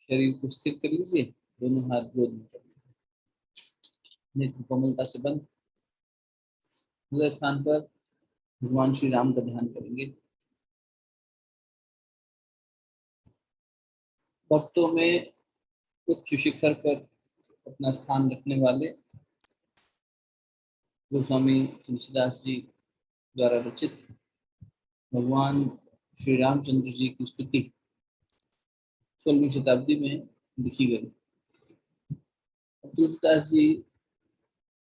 शरीर को स्थिर कर लीजिए, दोनों हाथ गोद में कर लीजिए, नेत्र कोमलता से बंद। हृदय स्थान पर भगवान श्री राम का ध्यान करेंगे। भक्तों में उच्च शिखर पर अपना स्थान रखने वाले गोस्वामी तुलसीदास जी द्वारा रचित भगवान श्री रामचंद्र जी की स्तुति 16वीं शताब्दी में लिखी गई। तुलसीदास जी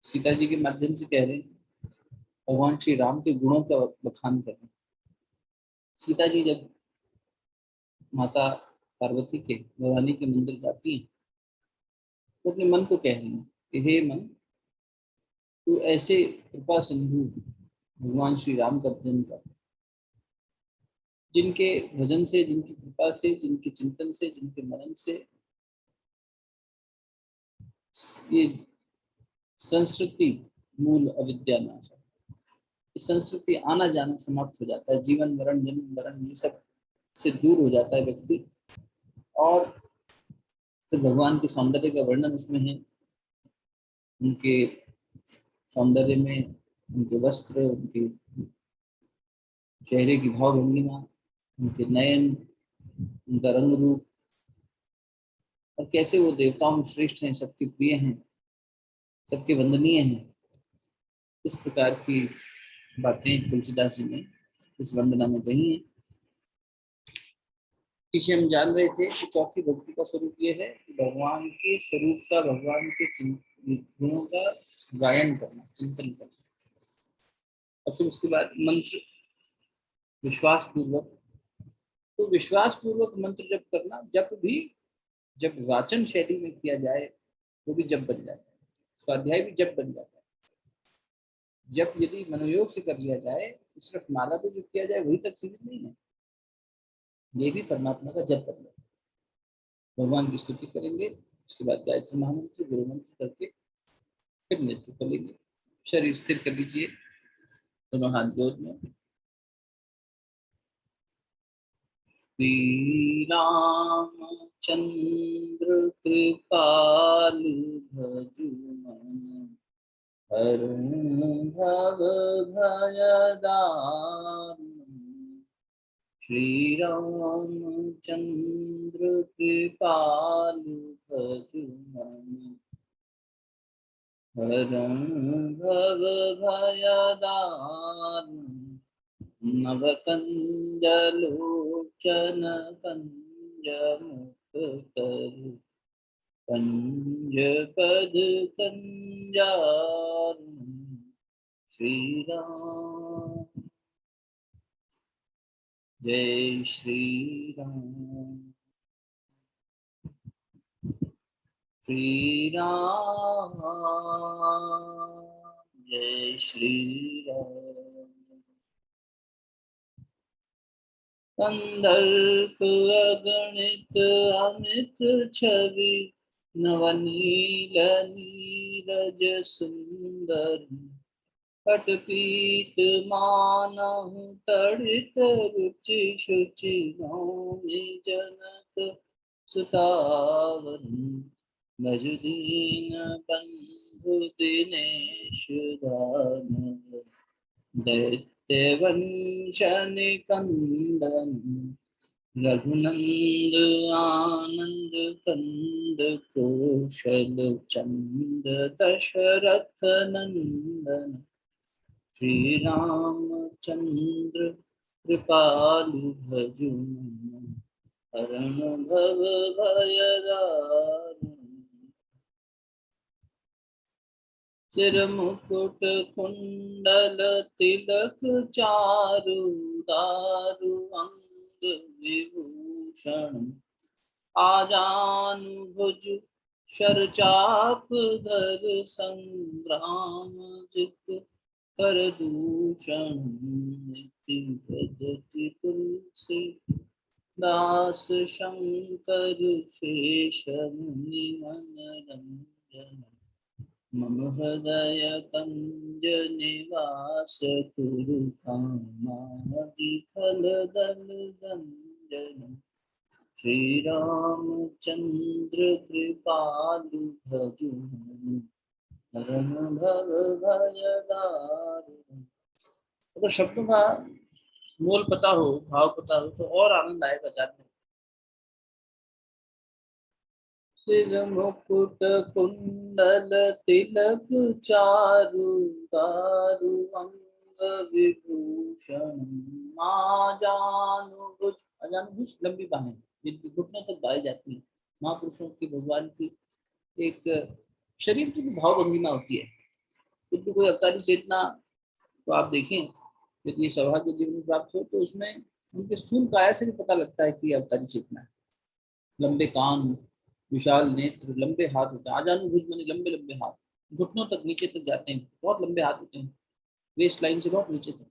सीता जी के माध्यम से कह रहे हैं, भगवान श्री राम के गुणों का बखान कर रहे हैं। सीता जी जब माता पार्वती के भवानी के मंदिर जाती हैं तो अपने मन को कह रही हैं कि हे मन, तू ऐसे कृपा सिंधु भगवान श्री राम का भजन कर, जिनके भजन से, जिनकी कृपा से, जिनके चिंतन से, जिनके मनन से ये संस्कृति मूल अविद्या नाश है। इस संस्कृति आना जाना समाप्त हो जाता है, जीवन मरण जन्म मरण ये सब से दूर हो जाता है व्यक्ति, और फिर भगवान के सौंदर्य का वर्णन उसमें है। उनके सौंदर्य में उनके वस्त्र, उनके चेहरे की भाव भंगिमा, उनके नयन, उनका रंग रूप, और कैसे वो देवताओं में श्रेष्ठ हैं, सबके प्रिय हैं, सबके वंदनीय हैं। इस प्रकार की बातें तुलसीदास जी ने इस वंदना में कही हैं। पीछे हम जान रहे थे कि चौथी भक्ति का स्वरूप ये है कि भगवान के स्वरूप का, भगवान के गुणों का गायन करना, चिंतन करना, और फिर उसके बाद मंत्र विश्वास पूर्वक। तो विश्वास पूर्वक मंत्र जप करना, जप भी जब वाचन शैली में किया जाए वो भी जप बन जाता है, स्वाध्याय भी जप बन जाता है। जप यदि मनोयोग से कर लिया जाए तो सिर्फ माला पे जो किया जाए वही तक सीमित नहीं है, ये भी परमात्मा का जप करना। भगवान की स्तुति करेंगे, उसके बाद गायत्री महामंत्र गुरु मंत्र करके फिर नेत्र खोलेंगे। शरीर स्थिर कर लीजिए, दोनों हाथ गोद में। श्री रामचंद्र कृपालु भजु मन, हरहु भव भय दारुण। श्री रामचंद्र कृपालु भजु मन, हरहु भव भय दारुण। नव कंज लोचन कंज मुख करु, कंज पद कंजारुण। श्री राम जय श्री राम, श्री राम जय श्री राम। कंदर्प अगणित अमित छवि, नवनील नीरज सुंदर। पटपीत मानहु तड़ित रुचि शुचि, नौमि जनक सुतावन। भजु दीन बंधु दिनेश दानव, दैत्यवंशनिकंदन। रघुनंद आनंद कंद कौशल चंद दशरथ नंदन। श्री रामचंद्र कृपालु भजु मन, हरण भव भय दारुण। सिर मुकुट कुंडल तिलक चारु, दारु अंग विभूषण। आजानु भुज शरचाप धर, संग्राम जित कर दूषण। नीति पद्धति तुलसी दास शंकर, शेष मुनि मन रंजन। मम हृदय कंज निवास कुरु, कामादि फल दल दंजन। श्री रामचंद्र कृपालु भजु हरण भव भय दारुण। अगर शब्दों का मोल पता हो, भाव पता हो, तो और आनंद आएगा जाने। सिर मुकुट कुंडल तिलक चारु दारु अंग विभूषण माजानुभुज। अजानुभुज लंबी बाहें जिनकी घुटनों तक गाई जाती है। महापुरुषों की, भगवान की एक शरीर की भी भाव भंगिमा होती है। यदि कोई अवतारी चेतना तो आप देखें, यदि ये सौभाग्य जीवन प्राप्त हो तो उसमें उनके स्थूल काया से भी पता लगता है कि अवतारी चेतना है। लंबे कान, विशाल नेत्र, लंबे हाथ होते हैं। आजानुभुज माने लंबे लंबे हाथ, घुटनों तक नीचे तक जाते हैं, बहुत लंबे हाथ होते हैं, वेस्ट लाइन से बहुत नीचे तक।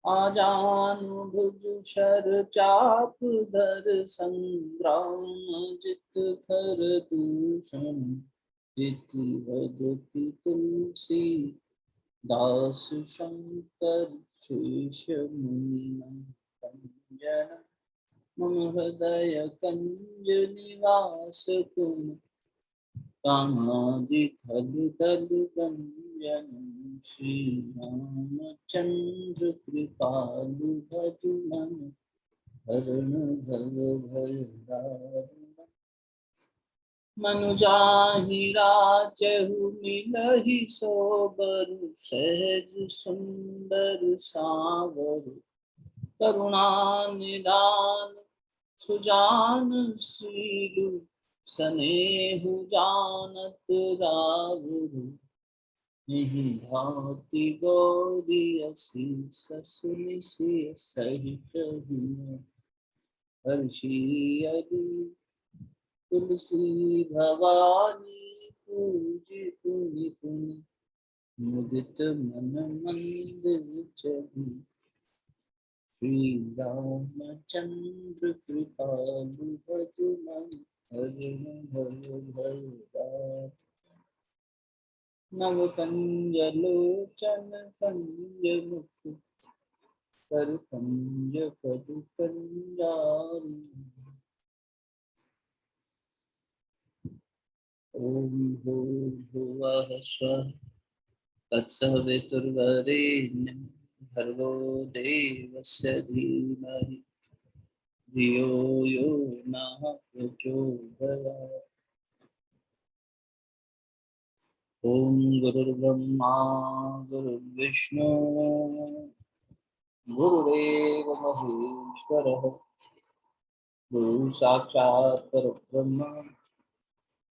आजानुभुज शर चाप धर संग्राम जित खर दूषण इति वदति तुलसी दास शंकर शेष मुनि मंजन मम हृदय कंज निवास तुम कामादि खल दल गंजन श्री रामचंद्र कृपालु भजु मन हरण भव भय दारुण। मनुजाहि राचहु मिलहि सोबरु सहज सुंदर सावरु करुणा निदान सुजान शीलु सनेहु जानत रावरु यही भांति गौरी असीस सुनि सिय सहित हर्षि यदि तुलसी भवानी पूजी पुनि पुनि मुदित मन मंदिर चली श्री रामचंद्र कृपालु भजु मन हरण भव भय दारुण। नव कंज लोचन कंज मुख कर कंज पदु कंजारु। ओम भूर्भुवः स्वः तत्सवितुर्वरेण्यं भर्गो देवस्य धीमहि धियो यो नः प्रचोदयात्। ओम गुरुर्ब्रह्मा गुरुर्विष्णु गुरुदेव महेश्वरः गुरु साक्षात् परब्रह्म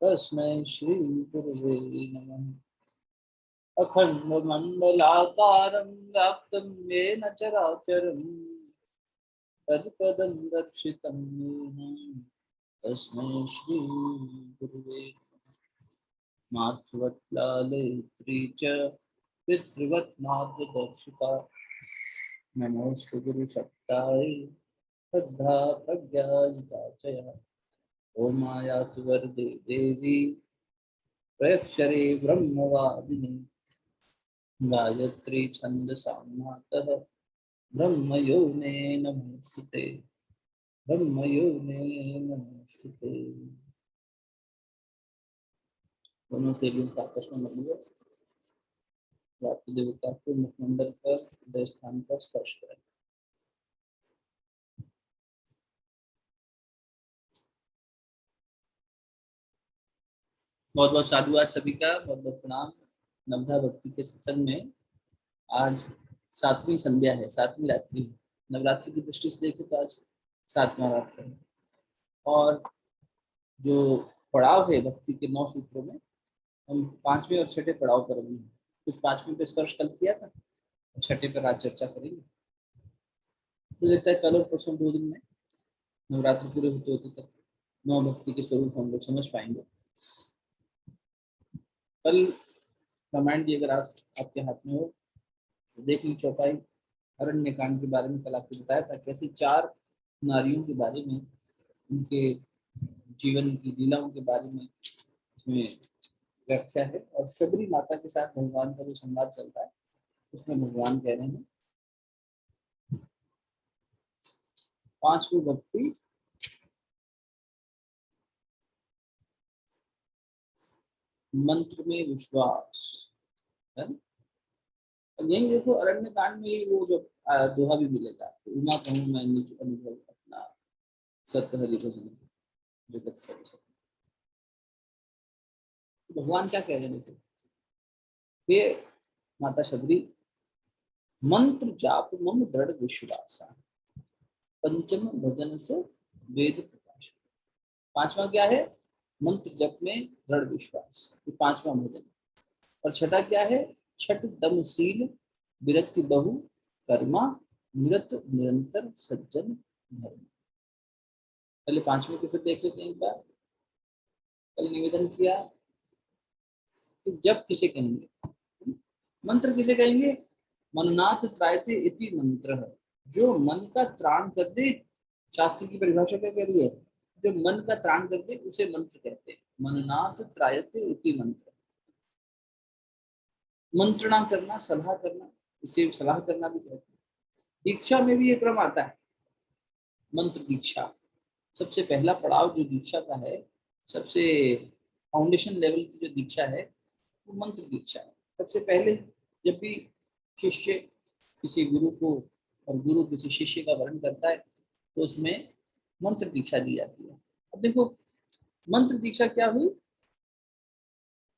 तस्मै श्री गुरुवे नमः। अखण्डमण्डलाकारं व्याप्तं येन चराचरं तत्पदं दर्शितं येन तस्मै श्री गुरुवे नमः। मातृवत् लालयित्री च पितृवत् मार्गदर्शिका नमोऽस्तु गुरुसत्तायै श्रद्धा प्रज्ञायिता च या। ॐ आयातु वरदे देवी प्रयक्षरे ब्रह्मवादिनी गायत्री छन्दसां मातः ब्रह्मयोने नमोस्तुते ब्रह्मयोने नमोस्तुते। दोनों देवियों का आपस में मिलिए। देवता को मुखमंडल पर हृदय स्थान पर स्पर्श करें। बहुत बहुत साधुवाद सभी का, बहुत बहुत प्रणाम। नवधा भक्ति के सत्संग में आज 7वीं संध्या है, 7वीं रात्रि है। नवरात्रि की दृष्टि से देखें तो आज 7वां रात्र है। और जो पड़ाव है भक्ति के 9 सूत्रों में, हम 5वें और 6ठे पड़ाव पर अभी हैं। कुछ 5वें पे स्पर्श कल किया था, 6ठे पर आज चर्चा करेंगे। मुझे लगता है कल और परसों 2 दिन में नवरात्र पूरे होते होते तक 9 भक्ति के स्वरूप हम लोग समझ पाएंगे। कल रामायण जी अगर आपके हाथ में हो तो देख ली चौपाई। अरण्य कांड के बारे में कल आपको बताया था, कैसे 4 नारियों के बारे में, उनके जीवन की लीलाओं के बारे में इसमें व्याख्या है। और शबरी माता के साथ भगवान का जो संवाद चल रहा है उसमें भगवान कह रहे हैं 5वीं भक्ति मंत्र में विश्वास है। और यही देखो अरण्य कांड में ही वो जो दोहा भी मिलेगा, तो उमा कहूँ मैं निज अनुभव अपना, सत्य हरि भजन जगत सब सब। तो भगवान क्या कह रहे हैं देखो, हे माता शबरी, मंत्र जाप मम दृढ़ विश्वास, पंचम भजन से वेद प्रकाश। पांचवा क्या है, मंत्र जप में दृढ़ विश्वास, ये पांचवा भजन। और छठा क्या है, छठ दमशील विरक्ति बहु कर्मा निरत निरंतर सज्जन धर्म। पहले पांचवे को फिर देख लेते हैं एक बार। कल निवेदन किया कि जब किसे कहेंगे, मंत्र किसे कहेंगे, मननाथ त्रायते इति मंत्र है, जो मन का त्राण कर दे। शास्त्र की परिभाषा क्या कह रही है, जो मन का त्राण कर दे उसे मंत्र कहते हैं। मननाथ त्रायते इति मंत्र, मंत्रणा करना, सलाह करना, इसे सलाह करना भी कहते हैं। दीक्षा में भी ये क्रम आता है, मंत्र दीक्षा। सबसे पहला पड़ाव जो दीक्षा का है, सबसे फाउंडेशन लेवल की जो दीक्षा है, वो मंत्र दीक्षा है। सबसे पहले जब भी शिष्य किसी गुरु को और गुरु किसी शिष्य का वर्ण करता है, तो उसमें मंत्र दीक्षा दी जाती है। अब देखो मंत्र दीक्षा क्या हुई,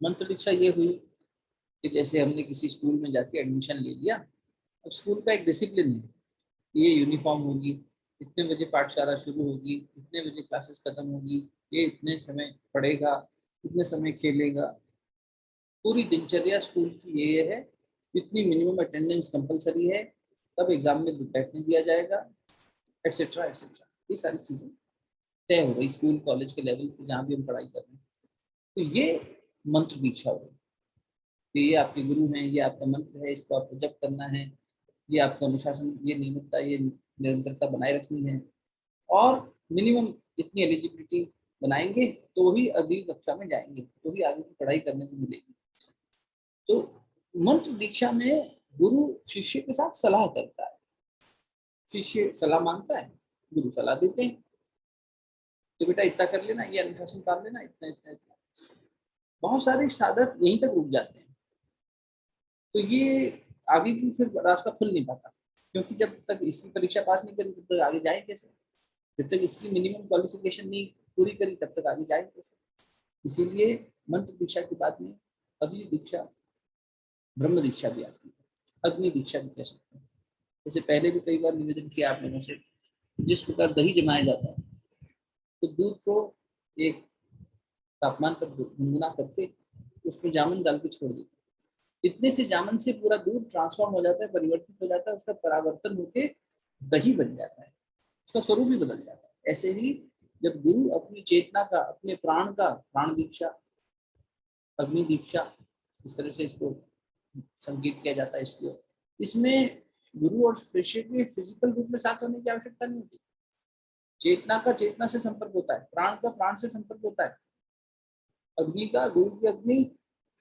मंत्र दीक्षा ये हुई कि जैसे हमने किसी स्कूल में जाके एडमिशन ले लिया। अब स्कूल का एक डिसिप्लिन है, ये यूनिफॉर्म होगी, इतने बजे पाठशाला शुरू होगी, इतने बजे क्लासेस खत्म होगी, ये इतने समय पढ़ेगा, इतने समय खेलेगा। पूरी दिनचर्या स्कूल की ये है, इतनी मिनिमम अटेंडेंस कंपलसरी है, तब एग्जाम में बैठने दिया जाएगा, एटसेट्रा एटसेट्रा। ये सारी चीजें तय हो गई स्कूल कॉलेज के लेवल पे जहाँ भी हम पढ़ाई कर रहे हैं। तो ये मंत्र दीक्षा हो गई कि ये आपके गुरु हैं, ये आपका मंत्र है, इसको आपको जप करना है, ये आपका अनुशासन, ये नियमितता, ये निरंतरता बनाए रखनी है। और मिनिमम इतनी एलिजिबिलिटी बनाएंगे तो ही अगली कक्षा में जाएंगे, तो ही आगे की पढ़ाई करने को मिलेगी। तो मंत्र दीक्षा में गुरु शिष्य के साथ सलाह करता है, शिष्य सलाह मांगता है, गुरु सलाह देते हैं, तो बेटा इतना कर लेना, ये अनुशासन पाल लेना, इतना इतना इतना। बहुत सारे साधक यहीं तक रुक जाते हैं, तो ये आगे की फिर रास्ता खुल नहीं पाता, क्योंकि जब तक इसकी परीक्षा पास नहीं करी तब तक आगे जाए कैसे, जब तक इसकी मिनिमम क्वालिफिकेशन नहीं पूरी करी तब तक आगे जाए कैसे। इसीलिए मंत्र दीक्षा के बाद में अगली दीक्षा ब्रह्म दीक्षा भी आती है, अग्नि दीक्षा भी कह सकते हैं। जैसे पहले भी कई बार निवेदन किया आप लोगों से, जिस प्रकार दही जमाया जाता है, तो दूध को एक तापमान पर गुनगुना करके उसमें जामुन डाल के छोड़ देते, इतने से जामुन से पूरा दूध ट्रांसफॉर्म हो जाता है, परिवर्तित हो जाता है, उसका परावर्तन होके दही बन जाता है, उसका स्वरूप भी बदल जाता है। ऐसे ही जब गुरु अपनी चेतना का, अपने प्राण का, प्राण दीक्षा, अग्नि दीक्षा, इस तरह से इसको संकेत किया जाता है। इसलिए इसमें गुरु और शिष्य के फिजिकल रूप में साथ होने की आवश्यकता नहीं होती। चेतना का चेतना से संपर्क होता है, प्राण का प्राण से संपर्क होता है, अग्नि का गुरु की अग्नि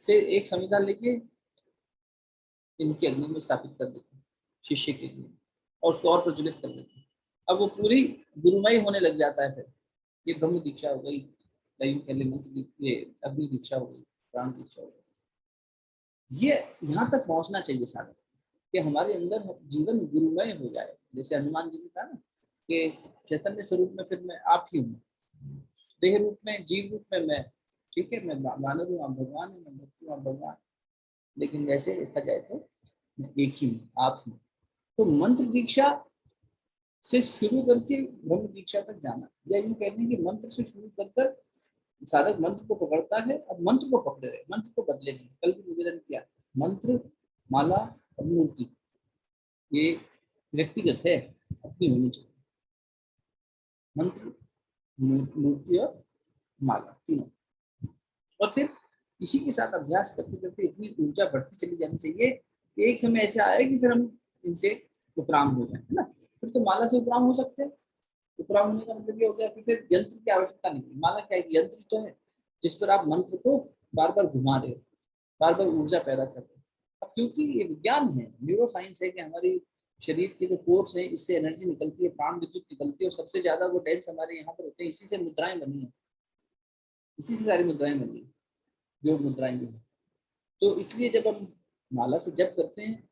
से एक संविधान लेके इनकी अग्नि में स्थापित कर देते हैं शिष्य के लिए, और उसको और प्रज्वलित कर देते हैं। अब वो पूरी गुरुमय होने लग जाता है। फिर ये ब्रह्म दीक्षा हो गई, पहले मंत्र, ये अग्नि दीक्षा हो गई, प्राण दीक्षा हो गई। ये यहाँ तक पहुंचना चाहिए साधक कि हमारे अंदर जीवन गुरुमय हो जाए। जैसे हनुमान जी ने कहा ना कि चैतन्य स्वरूप में फिर मैं आप ही हूँ, देह रूप में, जीव रूप में मैं, ठीक है, मैं मानव हूँ, आप भगवान है, मैं भक्त हूँ, आप भगवान, लेकिन वैसे देखा जाए तो मैं एक ही हूँ, आप ही। तो मंत्र दीक्षा से शुरू करके ब्रह्म दीक्षा तक जाना, या यूँ कहते हैं कि मंत्र से शुरू कर कर साधक मंत्र को पकड़ता है, अब मंत्र को पकड़े रहे, मंत्र को बदले नहीं। कल भी निवेदन किया, मंत्र, माला और मूर्ति ये व्यक्तिगत है, अपनी होनी चाहिए। मंत्र, मूर्ति और माला तीनों, और फिर इसी के साथ अभ्यास करते करते इतनी ऊर्जा बढ़ती चली जानी चाहिए कि एक समय ऐसा आए कि फिर हम इनसे उपराम हो जाए, है ना। फिर तो माला से उपराम हो सकते हैं। उपराम होने का मतलब ये हो गया कि फिर यंत्र की आवश्यकता नहीं, माला क्या है, यंत्र तो है जिस पर आप मंत्र को बार बार घुमा रहे हो, बार बार ऊर्जा पैदा कर रहे हो। अब क्योंकि ये विज्ञान है, न्यूरो साइंस है कि हमारी शरीर के जो कोर्स है इससे एनर्जी निकलती है, प्राण विद्युत निकलती है, और सबसे ज्यादा वो डेंस हमारे यहाँ पर होते हैं, इसी से मुद्राएं बनी है, इसी से सारी मुद्राएं बनी है। योग मुद्राएं जो हैं। तो इसलिए जब हम माला से जप करते हैं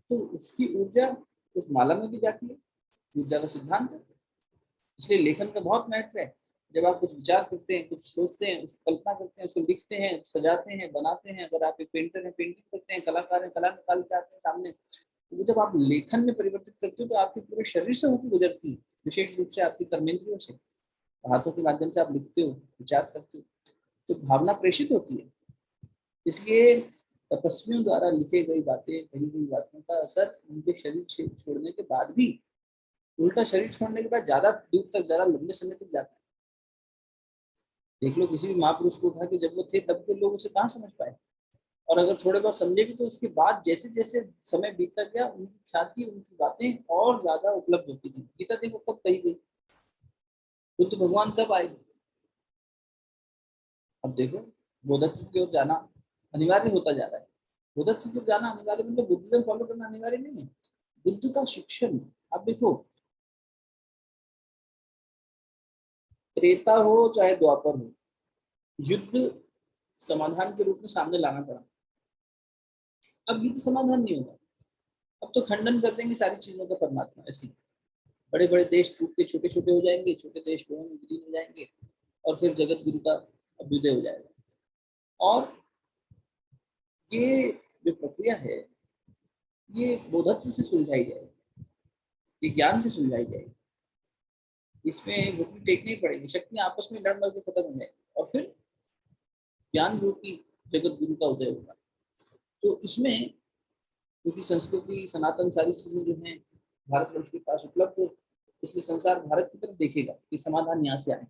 तो उसकी ऊर्जा उस माला में भी जाती है, ऊर्जा का सिद्धांत है। इसलिए लेखन का बहुत महत्व है। जब आप कुछ विचार करते हैं, कुछ सोचते हैं, उसको कल्पना करते हैं, उसको लिखते हैं, सजाते हैं, बनाते हैं, अगर आप एक पेंटर हैं पेंटिंग करते हैं, कलाकार हैं कला निकाल के आते हैं सामने, तो जब आप लेखन में परिवर्तित करते हो तो आपके पूरे शरीर से होकर गुजरती है, विशेष रूप से आपकी कर्मेंद्रियों से, हाथों के माध्यम से आप लिखते हो, विचार करते हो, तो भावना प्रेषित होती है। इसलिए तपस्वियों द्वारा लिखे गई बातें, कही गई बातों का असर उनके शरीर छोड़ने के बाद भी, उल्टा शरीर छोड़ने के बाद ज्यादा दूर तक, ज्यादा लंबे समय तक जाता है। देख लो किसी भी महापुरुष को उठा के, जब वो थे तब के लोग उसे कहाँ समझ पाए, और अगर थोड़े बहुत समझे भी तो उसके बाद जैसे जैसे समय बीतता गया उनकी ख्याति, उनकी बातें और ज्यादा उपलब्ध होती गई। गीता देखो कब कही गई, बुद्ध भगवान कब आए। अब देखो बोधत्व की ओर जाना अनिवार्य होता जा रहा है। बोधत्व की ओर जाना अनिवार्य मतलब बुद्धिज्म फॉलो करना अनिवार्य नहीं है, बुद्ध का शिक्षण। अब देखो त्रेता हो चाहे द्वापर हो, युद्ध समाधान के रूप में सामने लाना पड़ा। अब युद्ध समाधान नहीं होगा, अब तो खंडन कर देंगे सारी चीजों का परमात्मा। ऐसे बड़े बड़े देश टूट के छोटे छोटे हो जाएंगे, छोटे देश में विलीन हो जाएंगे, और फिर जगत गुरु का अभ्युदय हो जाएगा। और ये जो प्रक्रिया है ये बोधत्व से सुलझाई जाएगी, ये ज्ञान से सुलझाई जाएगी। इसमें घुटने टेकनी पड़ेगी, शक्तियां आपस में लड़ मर के खत्म हो जाएगी, और फिर ज्ञान रूपी जगत गुरु का उदय होगा। तो इसमें क्योंकि संस्कृति सनातन सारी चीजें जो हैं भारतवर्ष के पास उपलब्ध है, इसलिए संसार भारत की तरफ देखेगा कि समाधान यहाँ से आए।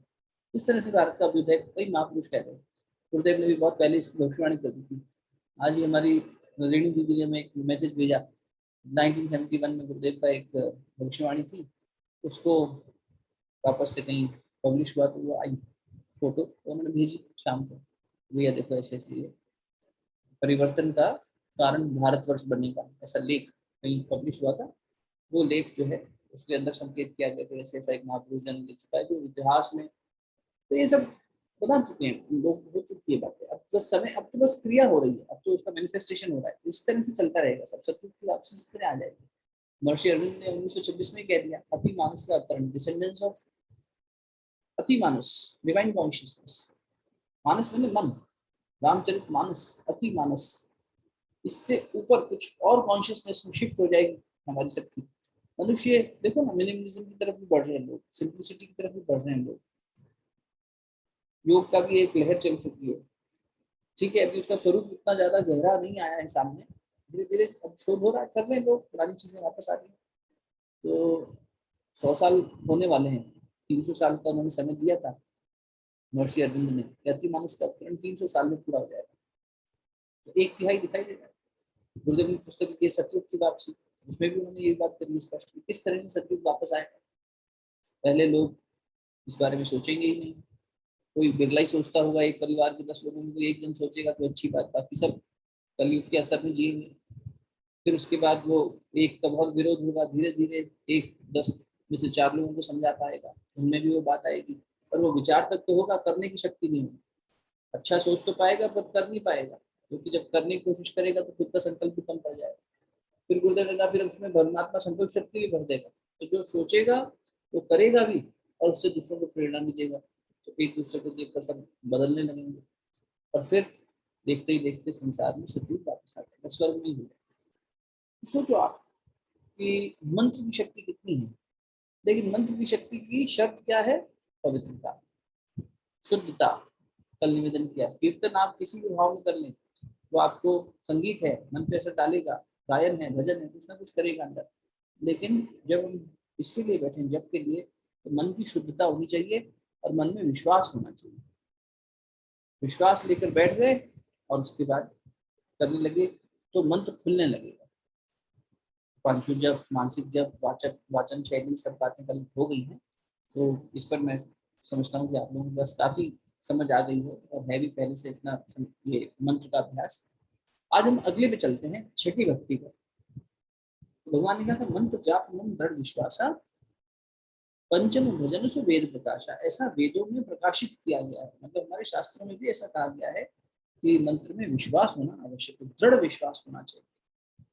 इस तरह से भारत का अभ्युदय कई महापुरुष कह रहे हैं। गुरुदेव ने भी बहुत पहले इसकी भविष्यवाणी कर दी थी। आज ही हमारी रेणु दीदी ने हमें एक मैसेज भेजा, 1971 में गुरुदेव का एक भविष्यवाणी थी, उसको वापस से कहीं पब्लिश हुआ तो वो आई फोटो, तो उन्होंने भेजी शाम को, भैया देखो ऐसे ऐसे ये परिवर्तन का कारण भारतवर्ष बनने का ऐसा लेख कहीं पब्लिश हुआ था। वो लेख जो है उसके अंदर संकेत किया गया कि ऐसे ऐसा एक महापुरुष जन्म ले चुका है जो इतिहास में, तो ये सब बता चुके हैं लोग, हो चुकी है बातें। अब बस समय, अब तो बस क्रिया हो रही है, अब तो उसका मैनिफेस्टेशन हो रहा है। इस तरह से चलता रहेगा सब, सत्युग की वापसी इस तरह आ जाएगी। महर्षि अरविंद ने 1926 में कह दिया, अति मानस का अवतरण, डिसेंडेंस ऑफ अति मानस, डिवाइन कॉन्शियसनेस। मानस मतलब मन, रामचरित मानस, अति मानस, इससे ऊपर कुछ और कॉन्शियसनेस में शिफ्ट हो जाएगी हमारी सबकी। मनुष्य देखो ना, मिनिमलिज्म की तरफ भी बढ़ रहे हैं लोग, सिंप्लिसिटी की तरफ भी बढ़ रहे हैं लोग। योग का भी एक लहर चल चुकी है, ठीक है, अभी उसका स्वरूप इतना ज्यादा गहरा नहीं आया है सामने, धीरे धीरे अब शोध हो रहा है, कर रहे हैं लोग, पुरानी चीजें वापस आ रही हैं। तो 100 साल होने वाले हैं, 300 साल का उन्होंने समय दिया था महर्षि अरविंद ने, अतिमानस का अवतरण 300 साल में पूरा हो जाएगा, तो एक तिहाई दिखाई देगा। गुरुदेव ने पुस्तक लिखी सतयुग की वापसी, उसमें भी उन्होंने ये बात करी स्पष्ट की, किस तरह से सतयुग वापस आएगा। पहले लोग इस बारे में सोचेंगे ही नहीं, कोई बिरला ही सोचता होगा, एक परिवार के 10 लोगों में कोई एक जन सोचेगा तो अच्छी बात, बाकी सब कलयुग के असर में जिएंगे। फिर उसके बाद वो एक का बहुत विरोध होगा, धीरे धीरे एक 10 में से 4 लोगों को समझा पाएगा, उनमें भी वो बात आएगी, और वो विचार तक तो होगा, करने की शक्ति नहीं होगी। अच्छा सोच तो पाएगा पर कर नहीं पाएगा, क्योंकि जब करने की कोशिश करेगा तो खुद का संकल्प भी कम पड़ जाएगा। फिर गुरुदेव ने कहा फिर उसमें परमात्मा संकल्प शक्ति भी भर देगा, तो जो सोचेगा वो करेगा भी, और उससे दूसरों को प्रेरणा भी देगा, तो एक दूसरे को देखकर सब बदलने लगेंगे, और फिर देखते ही देखते संसार में सतयुग वापस आ जाएगा, स्वर्ग में ही हो जाएगा। सोचो आप कि मंत्र की शक्ति कितनी है, लेकिन मंत्र की शक्ति की शर्त क्या है, पवित्रता, शुद्धता। कल निवेदन किया, कीर्तन आप किसी भी भाव में कर लें, वो आपको संगीत है मन पे असर डालेगा, गायन है भजन है कुछ ना कुछ करेगा अंदर, लेकिन जब हम इसके लिए बैठे जब के लिए, तो मन की शुद्धता होनी चाहिए और मन में विश्वास होना चाहिए। विश्वास लेकर बैठ गए और उसके बाद करने लगे तो मंत्र खुलने लगेगा। पांचु जप, मानसिक जप, वाचक वाचन शैली, सब बातें कल हो गई हैं, तो इस पर मैं समझता हूँ कि आप लोगों को बस काफी समझ आ गई है, और है भी पहले से इतना ये मंत्र का अभ्यास। आज हम अगले पे चलते हैं, छठी भक्ति पर। भगवान ने कहा था मंत्र जाप मन दृढ़ विश्वासा, पंचम भजन सु वेद प्रकाशा, ऐसा वेदों में प्रकाशित किया गया है, मतलब हमारे शास्त्रों में भी ऐसा कहा गया है कि मंत्र में विश्वास होना आवश्यक है, दृढ़ विश्वास होना चाहिए।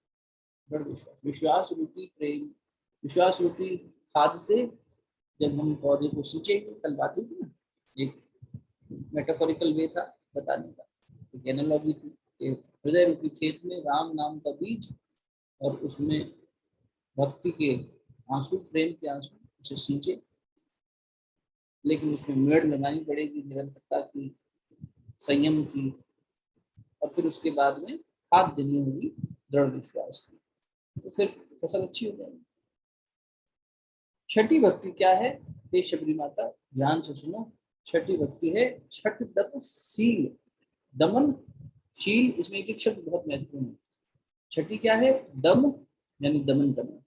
दृढ़ विश्वास, विश्वास रूपी प्रेम, विश्वास रूपी खाद से जब हम पौधे को सींचेंगे, कल बात हुई थी ना, एक मेटाफोरिकल वे था बताने का, एक एनालॉजी थी कि हृदय रूपी खेत में राम नाम का बीज, और उसमें भक्ति के आंसू, प्रेम के आंसू, उसे सींचे, लेकिन उसमें मेड़ लगानी पड़ेगी, निरंतरता की, संयम की, और फिर उसके बाद में खाद देनी होगी दृढ़ विश्वास की, तो फिर फसल अच्छी हो जाएगी। छठी भक्ति क्या है? हे शबरी माता, ध्यान से सुनो। छठी भक्ति है छठ दम सील, दमन शील, इसमें एक एक शब्द बहुत महत्वपूर्ण है। छठी क्या है? दम यानी दमन करना,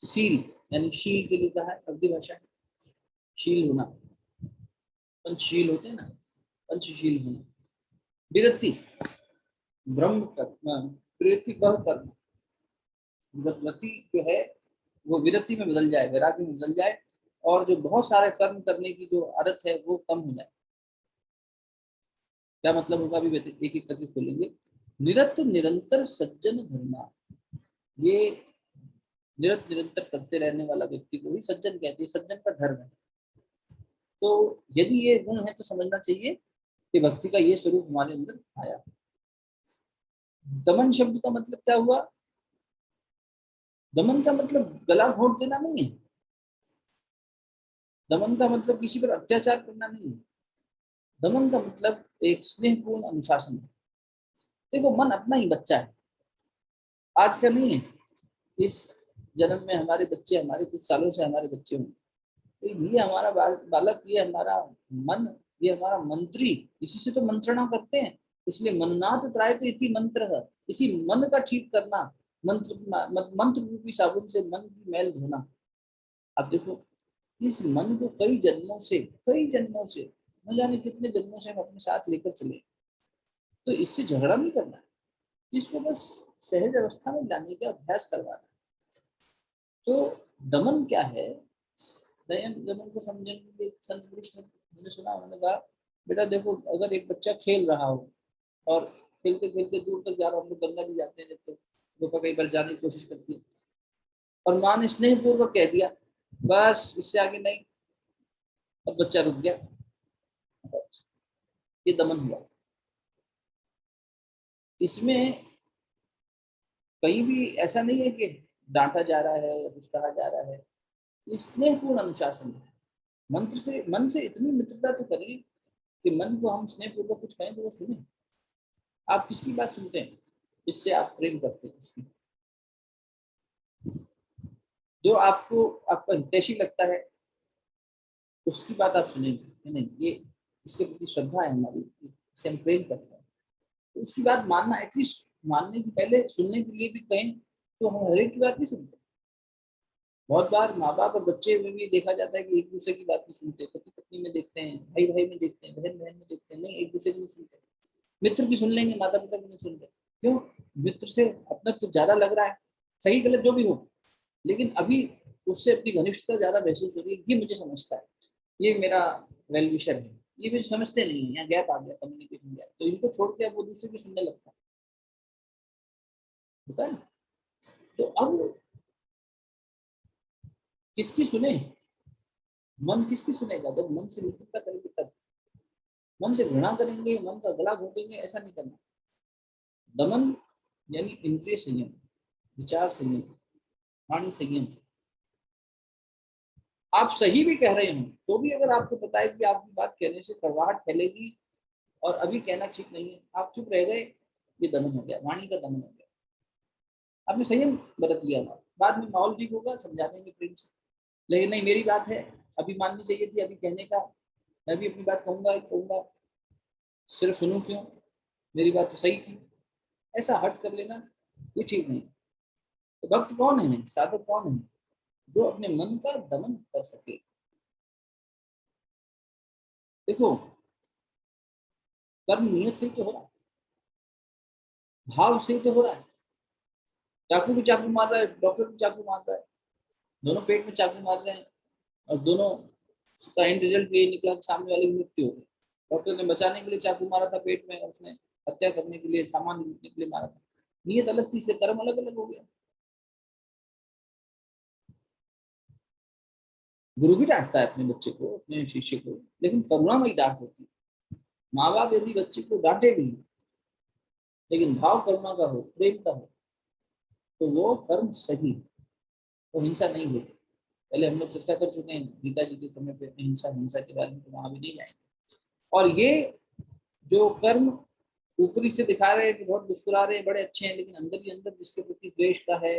सील यानी शील के लिए कहा है, अवधि भाषा है, शील होना, पंचशील होते हैं ना, पंचशील होना। विरति, ब्रह्म कर्म, विरति वह कर्म, विरति जो है वो विरति में बदल जाए, वैराग्य में बदल जाए, और जो बहुत सारे कर्म करने की जो आदत है वो कम हो जाए। क्या मतलब होगा, अभी एक एक करके खोलेंगे। निरत निरंतर सज्जन धर्मा, ये निरंतर करते रहने वाला व्यक्ति को ही सज्जन कहते हैं, सज्जन का धर्म है। तो यदि ये गुण है तो समझना चाहिए कि भक्ति का ये स्वरूप हमारे अंदर आया। दमन शब्द का मतलब क्या हुआ? दमन का मतलब गला घोट देना नहीं है, दमन का मतलब किसी पर अत्याचार करना नहीं है, दमन का मतलब एक स्नेहपूर्ण अनुशासन है। देखो, मन अपना ही बच्चा है, आज का नहीं है, इस जन्म में हमारे बच्चे, हमारे कुछ सालों से हमारे बच्चे होंगे, तो ये हमारा बालक, ये हमारा मन, ये हमारा मंत्री, इसी से तो मंत्रणा करते हैं। इसलिए मननाथ त्रायते इति मंत्र है, इसी मन का ठीक करना, मंत्र रूपी साबुन से मन की मैल धोना। अब देखो, इस मन को कई जन्मों से, न जाने कितने जन्मों से हम अपने साथ लेकर चले, तो इससे झगड़ा नहीं करना है, इसको बस सहज अवस्था में लाने का अभ्यास करवाना है। तो दमन क्या है? संयम, दमन को समझने के लिए संत पुरुष ने, मैंने सुना, उन्होंने कहा, बेटा देखो, अगर एक बच्चा खेल रहा हो और खेलते खेलते दूर तक जा रहा हो, हम लोग गंगा जी जाते हैं जब, तो गोपा कई बार जाने की कोशिश करती है, और माँ ने स्नेह पूर्वक कह दिया बस इससे आगे नहीं, अब बच्चा रुक गया, ये दमन हुआ। इसमें कहीं भी ऐसा नहीं है कि डांटा जा रहा है या कुछ कहा जा रहा है, ये स्नेहपूर्ण अनुशासन है। मंत्र से, मन से इतनी मित्रता तो करिए कि मन को हम स्नेहपूर्वक कुछ कहें तो वो सुने। आप किसकी बात सुनते हैं? इससे आप प्रेम करते हैं उसकी, जो आपको, आपका हितैषी लगता है, उसकी बात आप सुनेंगे नहीं, ये इसके प्रति श्रद्धा है हमारी, इससे हम प्रेम करते हैं, तो उसकी बात मानना, एटलीस्ट मानने की पहले सुनने के लिए भी कहें, तो हम हर एक की बात नहीं सुनते। बहुत बार माँ बाप और बच्चे में भी देखा जाता है कि एक दूसरे की बात नहीं सुनते, पति पत्नी में देखते हैं, भाई भाई में देखते हैं, बहन बहन में देखते हैं, नहीं एक दूसरे की नहीं सुनते। मित्र की सुन लेंगे, माता पिता की नहीं सुनते। क्यों? मित्र से अपना तो ज्यादा लग रहा है, सही गलत जो भी हो, लेकिन अभी उससे अपनी घनिष्ठता ज्यादा महसूस हो रही है, ये मुझे समझता है, ये मेरा वेल विशर है, ये मुझे समझते नहीं है, यहाँ गैप आ गया, कम्युनिकेशन गैप, तो इनको छोड़ के अब वो दूसरे की सुनने लगता है, होता है ना? तो अब किसकी सुने? मन किसकी सुनेगा? जब मन से मित्रता करेंगे तब। मन से घृणा करेंगे, मन का गला घोटेंगे, ऐसा नहीं करना। दमन यानी इंद्रिय संयम, विचार संयम, वाणी संयम। आप सही भी कह रहे हो तो भी अगर आपको पता है कि आपकी बात कहने से कड़वाहट फैलेगी और अभी कहना ठीक नहीं है, आप चुप रह गए, ये दमन हो गया, वाणी का दमन हो गया। आपने संयम बरत लिया ना, बाद में माहौल ठीक होगा, समझा देंगे प्रेम से, लेकिन नहीं मेरी बात है, अभी माननी चाहिए थी, अभी कहने का, मैं भी अपनी बात कहूंगा ही कहूंगा, सिर्फ सुनूं क्यों, मेरी बात तो सही थी, ऐसा हट कर लेना ये ठीक नहीं। तो भक्त कौन है, साधक कौन है? जो अपने मन का दमन कर सके। देखो, कर्म नियत से ही तो हो रहा है, भाव से ही तो हो रहा है। चाकू भी चाकू मार रहा है, डॉक्टर भी चाकू मार रहा है, दोनों पेट में चाकू मार रहे हैं, और दोनों का एंड रिजल्ट ये निकला कि सामने वाले की मृत्यु हो गई। डॉक्टर ने बचाने के लिए चाकू मारा था पेट में, उसने हत्या करने के लिए, सामान लूटने के लिए मारा था। नीयत अलग थी, इसलिए कर्म अलग अलग हो गया। गुरु भी डांटता है अपने बच्चे को, अपने शिष्य को, लेकिन करुणामयी डांट होती है। माँ बाप यदि बच्चे को डांटे भी, लेकिन भाव करुणा का हो, प्रेम का हो, तो वो कर्म सही, वो हिंसा नहीं होती। पहले हम लोग चर्चा कर चुके हैं गीता जी के समय पे हिंसा, हिंसा के बारे में, तो वहां भी नहीं जाएंगे। और ये जो कर्म ऊपरी से दिखा रहे हैं कि बहुत मुस्कुरा रहे हैं, बड़े अच्छे हैं, लेकिन अंदर ही अंदर जिसके प्रति द्वेष का है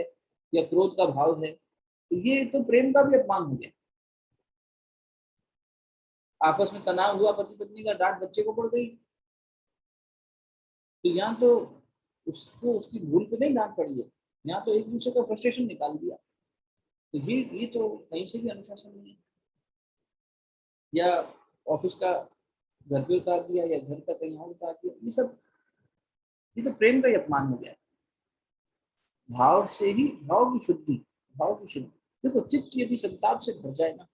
या क्रोध का भाव है, तो ये तो प्रेम का भी अपमान हो गया। आपस में तनाव हुआ पति पत्नी का, डांट बच्चे को पड़ गई, तो यहाँ तो उसको उसकी भूल पे नहीं डांट पड़ी है, यहाँ तो एक दूसरे का फ्रस्ट्रेशन निकाल दिया। तो ये तो कहीं से भी अनुशासन नहीं है। या ऑफिस का घर पे उतार दिया, या घर का कहीं और उतार दिया, ये सब, ये तो प्रेम का ही अपमान हो गया। भाव से ही, भाव की शुद्धि, भाव की शुद्धि। देखो चित्त यदि संताप से भर जाए ना,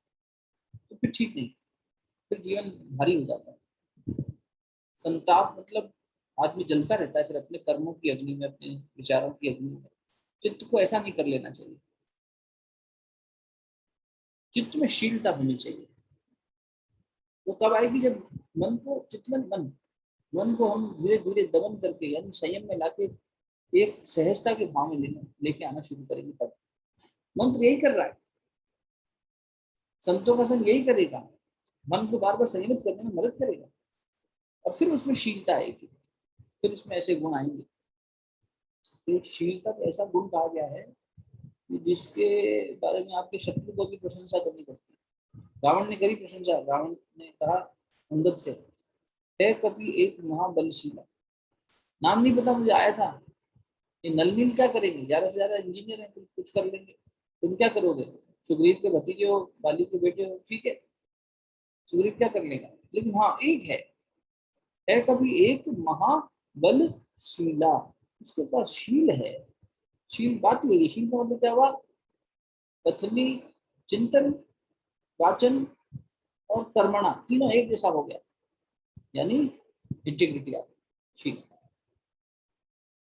तो फिर ठीक नहीं, फिर जीवन भारी हो जाता है। संताप मतलब आदमी जलता रहता है फिर अपने कर्मों की अग्नि में, अपने विचारों की अग्नि में। चित्त को ऐसा नहीं कर लेना चाहिए। चित्त में शीलता होनी चाहिए। वो कब आएगी? जब मन को, चित्त में मन, मन को हम धीरे धीरे दमन करके, यानी संयम में लाके एक सहजता के भाव में लेके आना शुरू करेंगे, तब। मंत्र यही कर रहा है, संतों का संग यही करेगा, मन को बार बार संयमित करने में मदद करेगा, और फिर उसमें शीलता आएगी, फिर उसमें ऐसे गुण आएंगे। तो शीलता तो ऐसा गुण कहा गया है कि जिसके बारे में आपके शत्रु को भी प्रशंसा करनी पड़ती है। रावण ने करी प्रशंसा, रावण ने कहा अंगद से, है कभी एक महाबलशीला, नाम नहीं पता मुझे, आया था, ये नल नील क्या करेंगे, ज्यादा से ज्यादा इंजीनियर है, कुछ कर लेंगे, तुम क्या करोगे? सुग्रीव के भतीजे हो, बाली के बेटे हो, ठीक है, सुग्रीव क्या कर लेगा, लेकिन हाँ एक है कभी एक महाबलशीला, उसके पास शील है। शील बात लगी, शील का मतलब क्या हुआ? कथनी, चिंतन, वाचन और कर्मणा, तीनों एक जैसा हो गया, यानी इंटीग्रिटी आ गई। शील,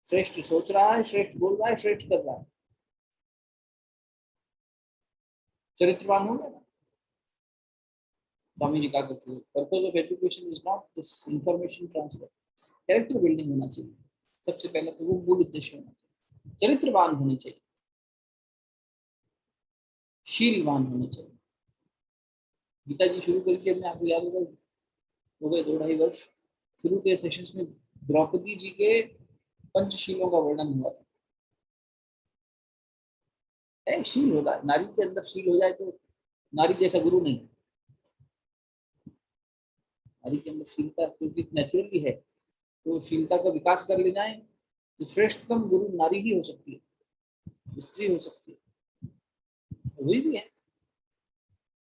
श्रेष्ठ सोच रहा है, श्रेष्ठ बोल रहा है, श्रेष्ठ कर रहा है, चरित्रवान हो गया ना। स्वामी जी कहा करते हैं, purpose of education is not this information transfer, character building होना चाहिए। सबसे पहले तो वो मूल उद्देश्य होना चाहिए, चरित्रवान होने चाहिए, शीलवान होने चाहिए। गीता जी शुरू करके हमने, आपको याद होगा, हो गए 2-2.5 वर्ष, शुरू के सेशंस में द्रौपदी जी के पंचशीलों का वर्णन हुआ था। है शील होगा, नारी के अंदर शील हो जाए तो नारी जैसा गुरु नहीं। नारी के अंदर शीलता क्योंकि नेचुरली है, तो शीलता का विकास कर ले जाए तो श्रेष्ठतम गुरु नारी ही हो सकती है, स्त्री हो सकती है, वही भी है।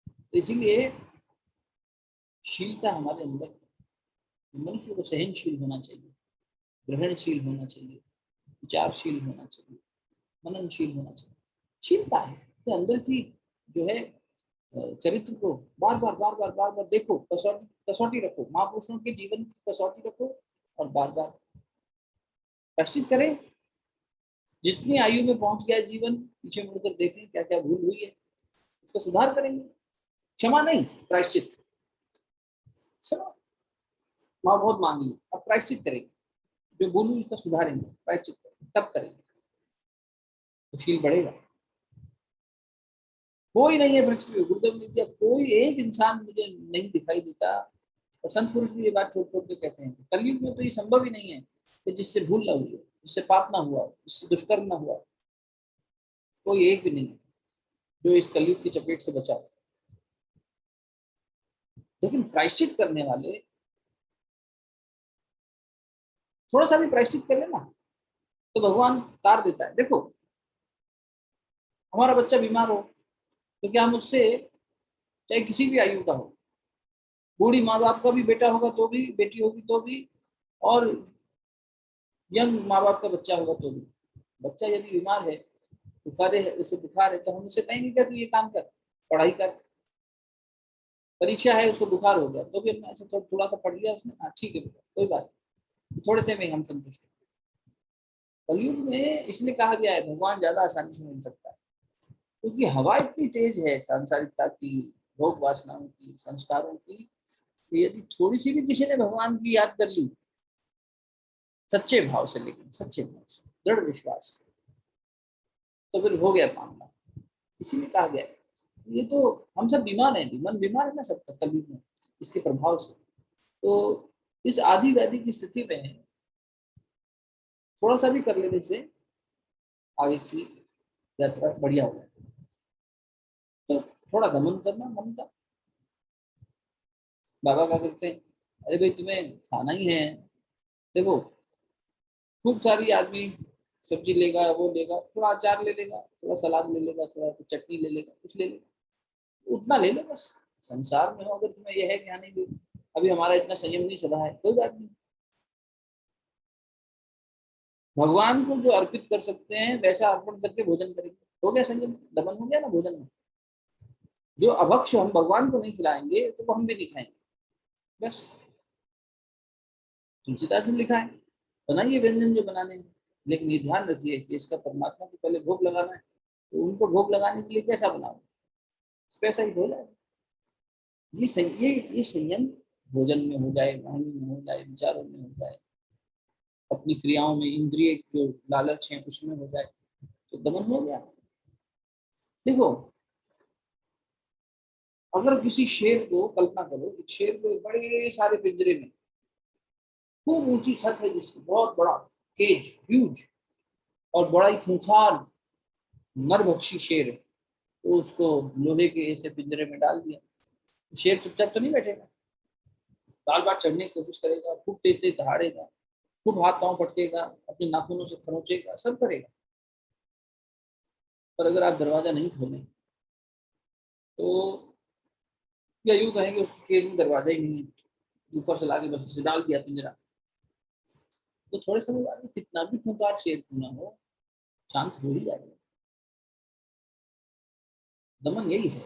तो इसीलिए शीलता हमारे अंदर, मनुष्य को सहनशील होना चाहिए, ग्रहणशील होना चाहिए, विचारशील होना चाहिए, मननशील होना चाहिए। शीलता है तो अंदर की जो है चरित्र को बार बार बार बार बार बार देखो, कसौटी कसौटी रखो, महापुरुषों के जीवन की कसौटी रखो, और बार बार प्रश्चित करें। जितनी आयु में पहुंच गया जीवन, पीछे मुड़कर देखें क्या क्या भूल हुई है, उसका सुधार करेंगे। क्षमा नहीं, प्रायश्चित। क्षमा माँ बहुत मांगी, अब प्रायश्चित करेंगे, जो भूल हुई उसका सुधारेंगे, प्रायश्चित करेंगे, तब करेंगे तो शील बढ़ेगा। कोई नहीं है पृथ्वी पे, गुरुदेव ने दिया, कोई एक इंसान मुझे नहीं दिखाई देता, और संत पुरुष भी ये बात छोड़ छोड़ के कहते हैं, कलयुग में तो ये संभव ही नहीं है कि जिससे भूल ना हुई हो, जिससे पाप ना हुआ, जिससे दुष्कर्म ना हुआ, कोई एक भी नहीं जो इस कलयुग की चपेट से बचा। लेकिन प्रायश्चित करने वाले, थोड़ा सा भी प्रायश्चित कर लेना तो भगवान तार देता है। देखो हमारा बच्चा बीमार हो, तो क्या हम उससे, चाहे किसी भी आयु का हो, बूढ़ी माँ बाप का भी बेटा होगा तो भी, बेटी होगी तो भी, और यंग माँ बाप का बच्चा होगा तो भी, बच्चा यदि बीमार है, बुखार है, उसे बुखार है, तो हम उसे कहेंगे क्या तू ये काम कर, पढ़ाई कर, परीक्षा है, उसको बुखार हो गया, तो भी हमने ऐसे थोड़ा सा पढ़ लिया उसने, हाँ ठीक है बेटा कोई बात नहीं, थोड़े से में हम संतुष्ट हैं। कलयुग में इसलिए कहा गया है भगवान ज्यादा आसानी से मिल सकता है, क्योंकि हवा इतनी तेज है सांसारिकता की, भोग वासनाओं की, संस्कारों की, कि यदि थोड़ी सी भी किसी ने भगवान की याद कर ली सच्चे भाव से, लेकिन सच्चे भाव से, दृढ़ विश्वास से, तो फिर हो गया मामला। इसीलिए कहा गया है, ये तो हम सब बीमार हैं, मन बीमार है ना सबका कलयुग में, इसके प्रभाव से। तो इस आदि व्याधि की स्थिति में थोड़ा सा भी कर लेने से आगे की यात्रा बढ़िया हो जाती है। तो थोड़ा दमन करना मन का। बाबा क्या करते हैं, अरे भाई तुम्हें खाना ही है, देखो खूब सारी आदमी सब्जी लेगा, वो लेगा, थोड़ा अचार ले लेगा, थोड़ा सलाद ले लेगा, थोड़ा चटनी ले लेगा, कुछ ले लेगा, उतना ले लो बस। संसार में हो अगर तुम्हें यह है कि हाँ नहीं भी अभी हमारा इतना संयम नहीं सधा है, कोई बात नहीं, भगवान को जो अर्पित कर सकते हैं वैसा अर्पण करके भोजन करेंगे, हो गया संयम, दमन हो गया ना भोजन में। जो अभक्ष हम भगवान को नहीं खिलाएंगे तो वो हम भी नहीं खाएंगे, बस। तुलसीदास ने लिखा है बनाइए व्यंजन जो बनाने हैं, लेकिन ये ध्यान रखिए कि इसका परमात्मा को पहले भोग लगाना है, तो उनको भोग लगाने के लिए कैसा बनाओ, वैसा ही हो जाए। ये संयम भोजन में हो जाए, वाणी में हो जाए, विचारों में हो जाए, अपनी क्रियाओं में, इंद्रिय जो लालच है उसमें हो जाए, तो दमन हो गया। देखो अगर किसी शेर को, कल्पना करो एक शेर को एक बड़े सारे पिंजरे में, खूब ऊंची छत है जिसकी, बहुत बड़ा केज, ह्यूज, और बड़ा ही खूंखार नरभक्षी शेर है, तो उसको लोहे के ऐसे पिंजरे में डाल दिया, तो शेर चुपचाप तो नहीं बैठेगा, बार बार चढ़ने की कोशिश करेगा, खूब तेज तेज दहाड़ेगा, खूब हाथ पांव पटकेगा, अपने नाखूनों से खरोचेगा, सब करेगा। पर अगर आप दरवाजा नहीं खोलें तो, या यूं कहेंगे उस केज में दरवाजा ही नहीं है, ऊपर से लाके बस इसे डाल दिया पिंजरा, तो थोड़े समय बाद कितना भी खूंखार शेर क्यों ना हो, शांत हो ही जाएगा। दमन यही है।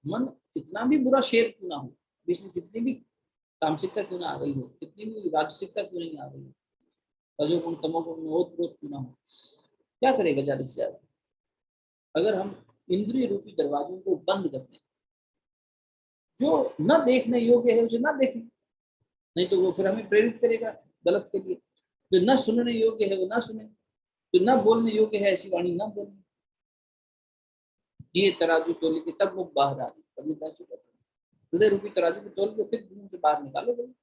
मन कितना भी बुरा शेर क्यों ना हो, इसमें कितनी भी तामसिकता क्यों ना आ गई हो, कितनी भी राजसिकता क्यों नहीं आ गई हो, रजोगुण तमोगुण में ओत प्रोत क्यों ना हो, क्या करेगा ज्यादा से ज्यादा, अगर हम इंद्रिय रूपी दरवाजों को बंद कर दें, जो न देखने योग्य है उसे ना देखें, नहीं तो वो फिर हमें प्रेरित करेगा गलत के लिए। जो न सुनने योग्य है वो ना सुने, जो न बोलने योग्य है ऐसी वाणी ना बोले, ये तराजू तोल के तब मुख बाहर आ गई, कभी हृदय रूपी तराजू को तोल के फिर मुंह से बाहर निकालो, बोलो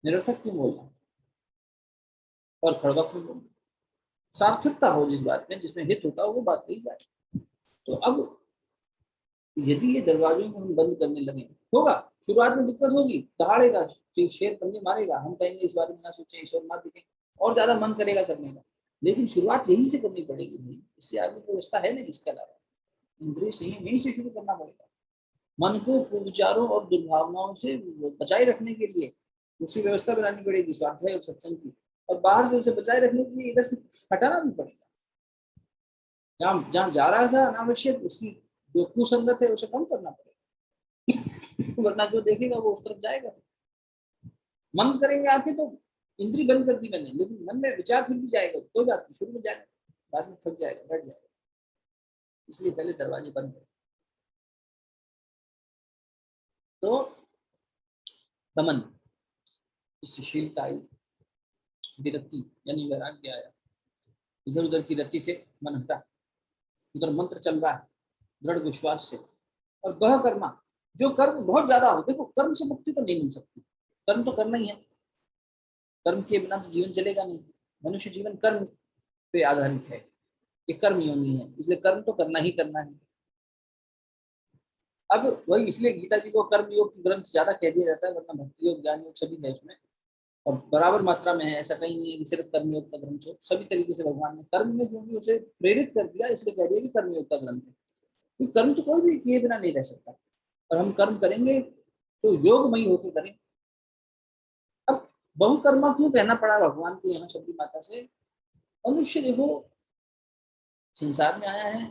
निरर्थक क्यों बोलना और खड़गा क्यों बोलना, सार्थकता हो जिस बात में, जिसमें हित होता हो वो बात कही जाए। तो अब यदि ये दरवाजों को हम बंद करने लगे, होगा शुरुआत में दिक्कत होगी, दहाड़ेगा शेर, पंजे मारेगा, हम कहेंगे इस बारे में ना सोचें, इस और ना दिखें, और ज्यादा मन करेगा करने का, लेकिन शुरुआत यही से करनी पड़ेगी भाई, इससे आगे कोई रास्ता है नहीं, इसके अलावा इंद्रिय संयम यहीं से शुरू करना पड़ेगा। मन को कुविचारों और दुर्भावनाओं से बचाए रखने के लिए उसकी व्यवस्था बनानी पड़ेगी, स्वाध्याय और सत्संग की, और बाहर से उसे बचाए रखने के लिए इधर से हटाना भी पड़ेगा, जहाँ जहाँ जा रहा था अनावश्यक, उसकी जो कुसंगत है उसे कम करना पड़ेगा, वरना जो देखेगा वो उस तरफ जाएगा। मन करेंगे आके तो, इंद्री बंद कर दी मैंने, लेकिन मन में विचार फिर भी जाएगा, कोई बात नहीं, शुरू में जाएगा, बाद में थक जाएगा, बैठ जाएगा, इसलिए पहले दरवाजे बंद करें। तो दमन, शीलता आई, विरक्ति यानी वैराग्य आया, इधर उधर की रति से मन हटा, उधर मंत्र चल रहा है दृढ़ विश्वास से, और वह कर्मा, जो कर्म बहुत ज्यादा हो, देखो कर्म से मुक्ति तो नहीं मिल सकती, कर्म तो करना ही है, कर्म के बिना तो जीवन चलेगा नहीं, मनुष्य जीवन कर्म पे आधारित है, ये कर्म योनि है, इसलिए कर्म तो करना ही करना है। अब वही इसलिए गीता जी को कर्म योग की ग्रंथ ज्यादा कह दिया जाता है, वरना भक्ति योग, ज्ञान योग सभी है उसमें, और बराबर मात्रा में है, ऐसा कहीं नहीं है कि सिर्फ कर्मयोग का ग्रंथ हो, सभी तरीके से भगवान ने कर्म में क्योंकि उसे प्रेरित कर दिया, इसलिए कह दिया कि कर्मयोग का ग्रंथ है, क्योंकि कर्म तो कोई भी किए बिना नहीं रह सकता, और हम कर्म करेंगे तो योगमयी होकर करें। अब बहुकर्मा क्यों कहना पड़ा भगवान को यहाँ शबरी माता से, मनुष्य देखो संसार में आया है,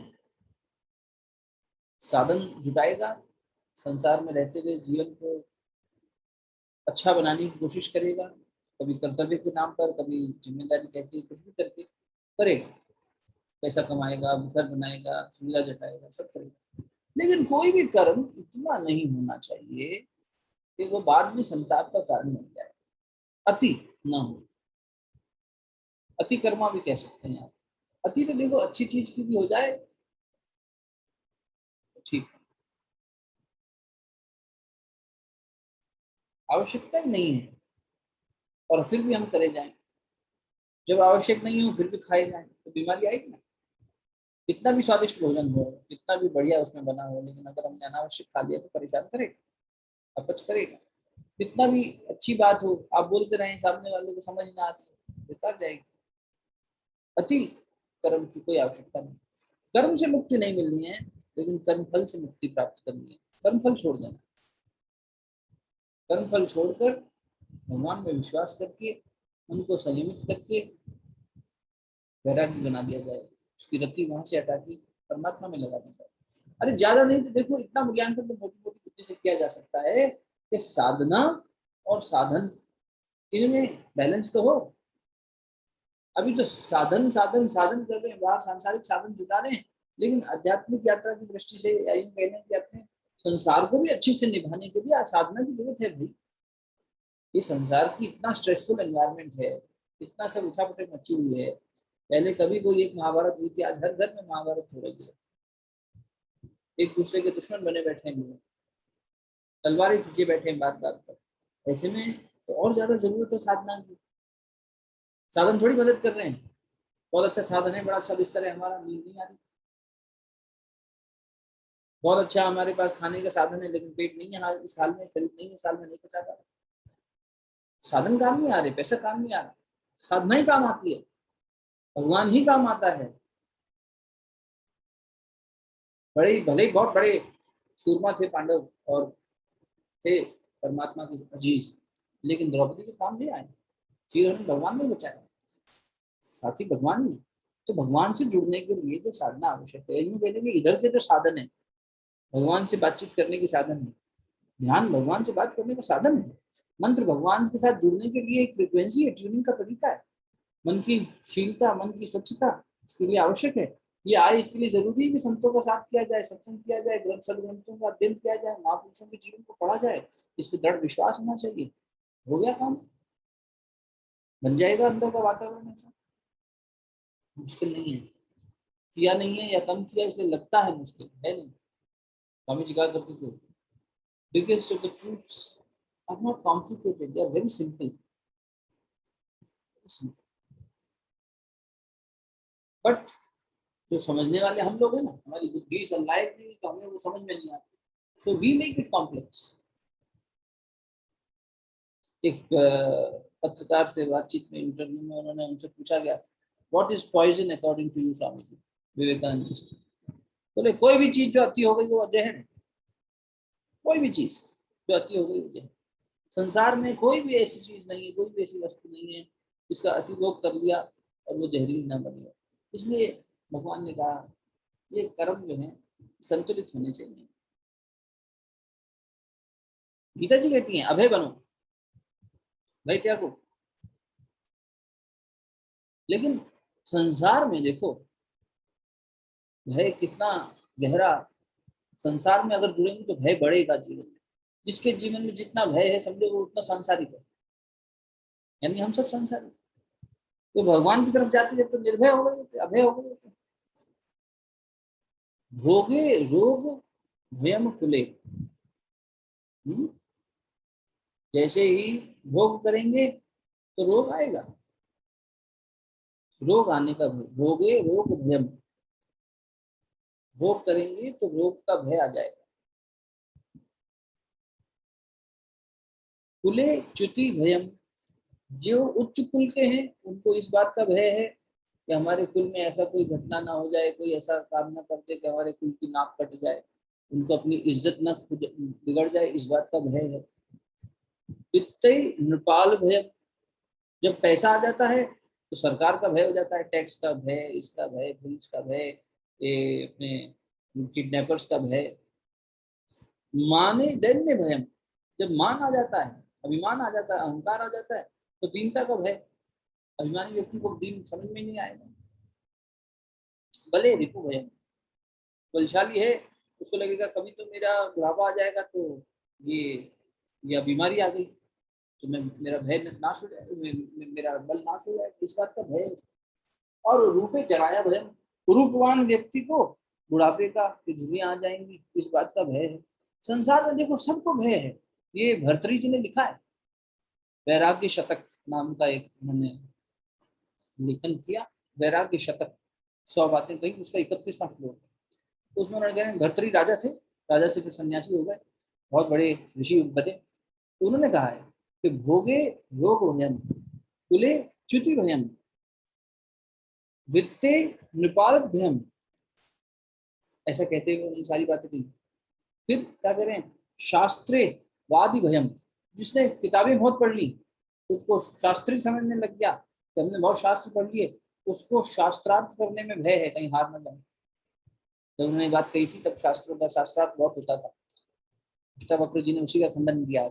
साधन जुटाएगा, संसार में रहते हुए जीवन को अच्छा बनाने की कोशिश करेगा, कभी कर्तव्य के नाम पर, कभी जिम्मेदारी कहते कुछ भी करके करेगा, पैसा कमाएगा, घर बनाएगा, सुविधा जुटाएगा, सब करेगा। लेकिन कोई भी कर्म इतना नहीं होना चाहिए कि वो बाद में संताप का कारण बन जाए, अति ना हो। अति कर्मा भी कह सकते हैं आप। अति तो देखो अच्छी चीज की भी हो जाए तो ठीक है, आवश्यकता ही नहीं है और फिर भी हम करे जाएं, जब आवश्यक नहीं हो फिर भी खाए जाएं तो बीमारी आएगी ना। कितना भी स्वादिष्ट भोजन हो, कितना भी बढ़िया उसमें बना हो, लेकिन अगर हमने अनावश्यक खा लिया तो परेशान करेगा, अपच करेगा। कितना भी अच्छी बात हो, आप बोलते रहें, सामने वाले को समझ ना आ रही है, बेकार जाएगी। अति कर्म की कोई आवश्यकता नहीं। कर्म से मुक्ति नहीं मिलनी है, लेकिन कर्म फल से मुक्ति प्राप्त करनी है। कर्म फल छोड़ देना, कर्म फल छोड़कर भगवान में विश्वास करके उनको संयमित करके वैराग्य बना दिया जाए, उसकी रति वहां से हटा के परमात्मा में लगा दी जाए। अरे ज्यादा नहीं तो देखो, इतना मूल्यांकन तो मोटी मोटी बुद्धि से किया जा सकता है कि साधना और साधन, इनमें बैलेंस तो हो। अभी तो साधन साधन साधन कर रहे हैं, बाहर सांसारिक साधन जुटा रहे हैं, लेकिन आध्यात्मिक यात्रा की दृष्टि से या यूं कह लें कि अपने संसार को भी अच्छे से निभाने के लिए साधना की जरूरत है भाई। ये संसार की इतना स्ट्रेसफुल एनवायरनमेंट है, इतना सब उठापटक मची हुई है। पहले कभी कोई एक महाभारत हुई थी, आज हर घर में महाभारत हो रही है, एक दूसरे के दुश्मन बने बैठे हैं लोग, तलवारें खींचे बैठे हैं बात बात पर। ऐसे में तो और ज्यादा जरूरत है साधना की। साधन थोड़ी मदद कर रहे हैं, बहुत अच्छा साधन है, बड़ा अच्छा बिस्तर है हमारा, नींद नहीं आ रही। बहुत अच्छा हमारे पास खाने का साधन है, लेकिन पेट नहीं है हाल इस साल में, खरीद नहीं है साल में, नहीं पचा पा रहा। साधन काम नहीं आ रहे, पैसा काम नहीं आ रहा, साधना ही काम आती है, भगवान ही काम आता है। बड़े भले ही बहुत बड़े सूरमा थे पांडव और थे परमात्मा के अजीज, लेकिन द्रौपदी के काम नहीं आए, फिर उन्हें भगवान ने बचाया, साथी भगवान ने। तो भगवान से जुड़ने के लिए जो साधना आवश्यक है, यूं कहेंगे इधर के जो साधन है, भगवान से बातचीत करने के साधन है, ध्यान भगवान से बात करने का साधन है, मंत्र भगवान के साथ जुड़ने के लिए एक फ्रिक्वेंसी है, ट्यूनिंग का तरीका है, मन की शीलता, मन की स्वच्छता इसके लिए आवश्यक है। ये आए इसके लिए जरूरी है कि संतों का साथ किया जाए, सत्संग किया जाए, ग्रंथ सदग्रंथों का अध्ययन किया जाए, महापुरुषों के जीवन को पढ़ा जाए, इस पर दृढ़ विश्वास होना चाहिए। हो गया काम, बन जाएगा अंदर का वातावरण ऐसा। मुश्किल नहीं है, किया नहीं है या कम किया इसलिए लगता है मुश्किल है नहीं। स्वामी जी कहा करते थे, biggest of the truths are not complicated, they are very simple. But जो समझने वाले हम लोग हैं ना, हमारी बुद्धि लायक नहीं, तो हमें वो समझ में नहीं आता, so we make it complex. एक पत्रकार से बातचीत में, इंटरव्यू में उन्होंने उनसे पूछा गया, what is poison according to you Swami ji, Vivekananda ji. बोले कोई भी चीज जो अति हो गई वो जहर है, कोई भी चीज जो अति हो गई वो जहर। संसार में कोई भी ऐसी चीज नहीं है, कोई भी ऐसी वस्तु नहीं है जिसका अतिभोग कर लिया और वो जहरीली न बनी हो। इसलिए भगवान ने कहा ये कर्म जो है संतुलित होने चाहिए। गीता जी कहती हैं अभय बनो, भाई क्या को। लेकिन संसार में देखो भय कितना गहरा, संसार में अगर जुड़ेंगे तो भय बढ़ेगा जीवन में। जिसके जीवन में जितना भय है समझो वो उतना सांसारिक है, यानी हम सब सांसारिक। तो भगवान की तरफ जाते जब तो निर्भय हो गए होते, अभय हो गए होते। भोगे रोग भयम कुले, जैसे ही भोग करेंगे तो रोग आएगा, रोग आने का भय, भोगे रोग भयम, भोग करेंगे तो रोग का भय आ जाएगा। कुले च्युति भयम, जो उच्च कुल के हैं उनको इस बात का भय है कि हमारे कुल में ऐसा कोई घटना ना हो जाए, कोई ऐसा काम ना कर दे कि हमारे कुल की नाक कट जाए, उनको अपनी इज्जत ना बिगड़ जाए, इस बात का भय है। वित्त नृपाल भय, जब पैसा आ जाता है तो सरकार का भय हो जाता है, टैक्स का भय, इसका भय, पुलिस का भय, ये अपने किडनैपर्स का भय। माने दैन्य भयम, जब मान आ जाता है, अभिमान आ जाता है, अहंकार आ जाता है, तो दीनता का भय। अभिमानी व्यक्ति को दीन समझ में नहीं आएगा। भले रिपु भयम, बलशाली है, उसको लगेगा कभी तो मेरा बुढ़ापा आ जाएगा, तो ये या बीमारी आ गई तो मैं मेरा भय नाश हो जाए, मेरा बल नाश हो जाए, इस बात का भय है। और रूपे जराया भयम, रूपवान व्यक्ति को बुढ़ापे का कि झुर्रियां आ जाएंगी, इस बात का भय है। संसार में देखो सबको भय है। ये भर्तृहरि जी ने लिखा है, वैराग्य शतक नाम का एक उन्होंने लेखन किया, वैराग्य शतक, 100 बातें कही, उसका 31वां श्लोक। तो उसमें उन्होंने कहा भर्तृहरि राजा थे, राजा से फिर सन्यासी हो गए, बहुत बड़े ऋषि बने। तो उन्होंने कहा है कि भोगे योग भयम, कुले च्युति भयम, वित्ते नृपाल भयम, ऐसा कहते हुए उन्होंने सारी बातें कही। फिर क्या करें, शास्त्रे वादि भयम, जिसने किताबें बहुत पढ़ ली, उसको शास्त्री समझने लग गया कि हमने बहुत शास्त्र पढ़ लिए, उसको शास्त्रार्थ करने में भय है कहीं हार न जाए। जब उन्होंने बात कही थी तब शास्त्रों का शास्त्रार्थ बहुत होता था। अष्टावक्र जी ने उसी का खंडन किया।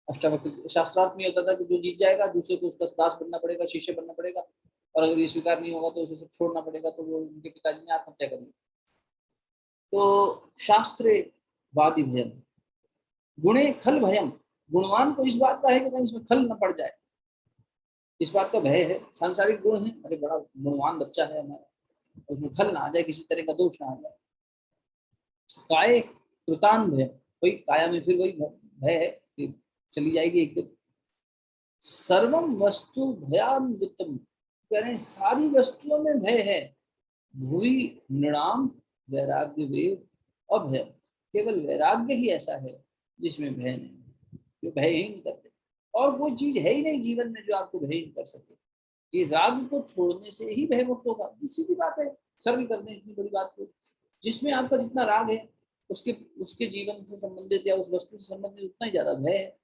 अष्टावक्र शास्त्रार्थ में होता था कि जो जीत जाएगा दूसरे को उसका दास बनना पड़ेगा, शिष्य बनना पड़ेगा, और अगर ये स्वीकार नहीं होगा तो उसे सब छोड़ना पड़ेगा। तो वो उनके पिताजी ने आत्महत्या कर ली। तो शास्त्रे वादी भयम, गुणे खल भयम, गुणवान को इस बात का है कि कहीं इसमें खल न पड़ जाए, इस बात का भय है। सांसारिक गुण है, अरे बड़ा गुणवान बच्चा है हमारा, उसमें खल ना आ जाए, किसी तरह का दोष ना आ जाए। काय कृतान भय, वही काया में फिर वही भय है कि चली जाएगी एक दिन। सर्वम वस्तु भयान्वितम, कह रहे हैं सारी वस्तुओं में भय है। भूरि नृणाम वैराग्य वेव अभय, केवल वैराग्य ही ऐसा है जिसमें भय नहीं, जो भय ही नहीं करते। और कोई चीज है ही नहीं जीवन में जो आपको भय नहीं कर सके। ये राग को छोड़ने से ही भय मुक्त होगा, सीधी बात है, सरल कर दें इतनी बड़ी बात को। जिसमें आपका जितना राग है उसके उसके जीवन से संबंधित या उस वस्तु से संबंधित उतना ही ज्यादा भय है।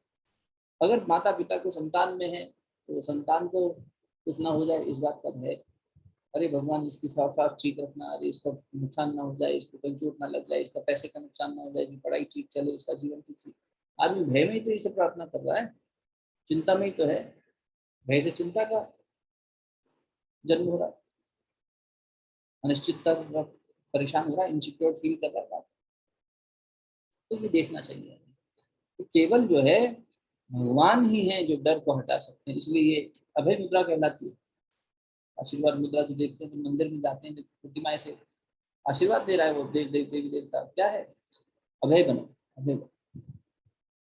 अगर माता पिता को संतान में है तो संतान को कुछ ना हो जाए इस बात का भय, अरे भगवान इसकी स्वास्थ्य ठीक रखना, अरे इसका नुकसान ना हो जाए, इसको कहीं चोट ना लग जाए, इसका पैसे का नुकसान ना हो जाए, इसकी पढ़ाई ठीक चले, इसका जीवन ठीक चले। आदमी भय में ही तो इसे प्रार्थना कर रहा है, चिंता में ही तो है। भय से चिंता का जन्म हो रहा है, अनिश्चितता, परेशान हो रहा है, इनसिक्योर फील कर रहा है। तो ये देखना चाहिए कि केवल जो है भगवान ही है जो डर को हटा सकते हैं, इसलिए ये अभय मुद्रा कहलाती है। आशीर्वाद मुद्रा जो देखते हैं, तो मंदिर में जाते हैं, प्रतिमा से आशीर्वाद दे रहा है वो देवी देवता, क्या है, अभय बनो, अभय बनो।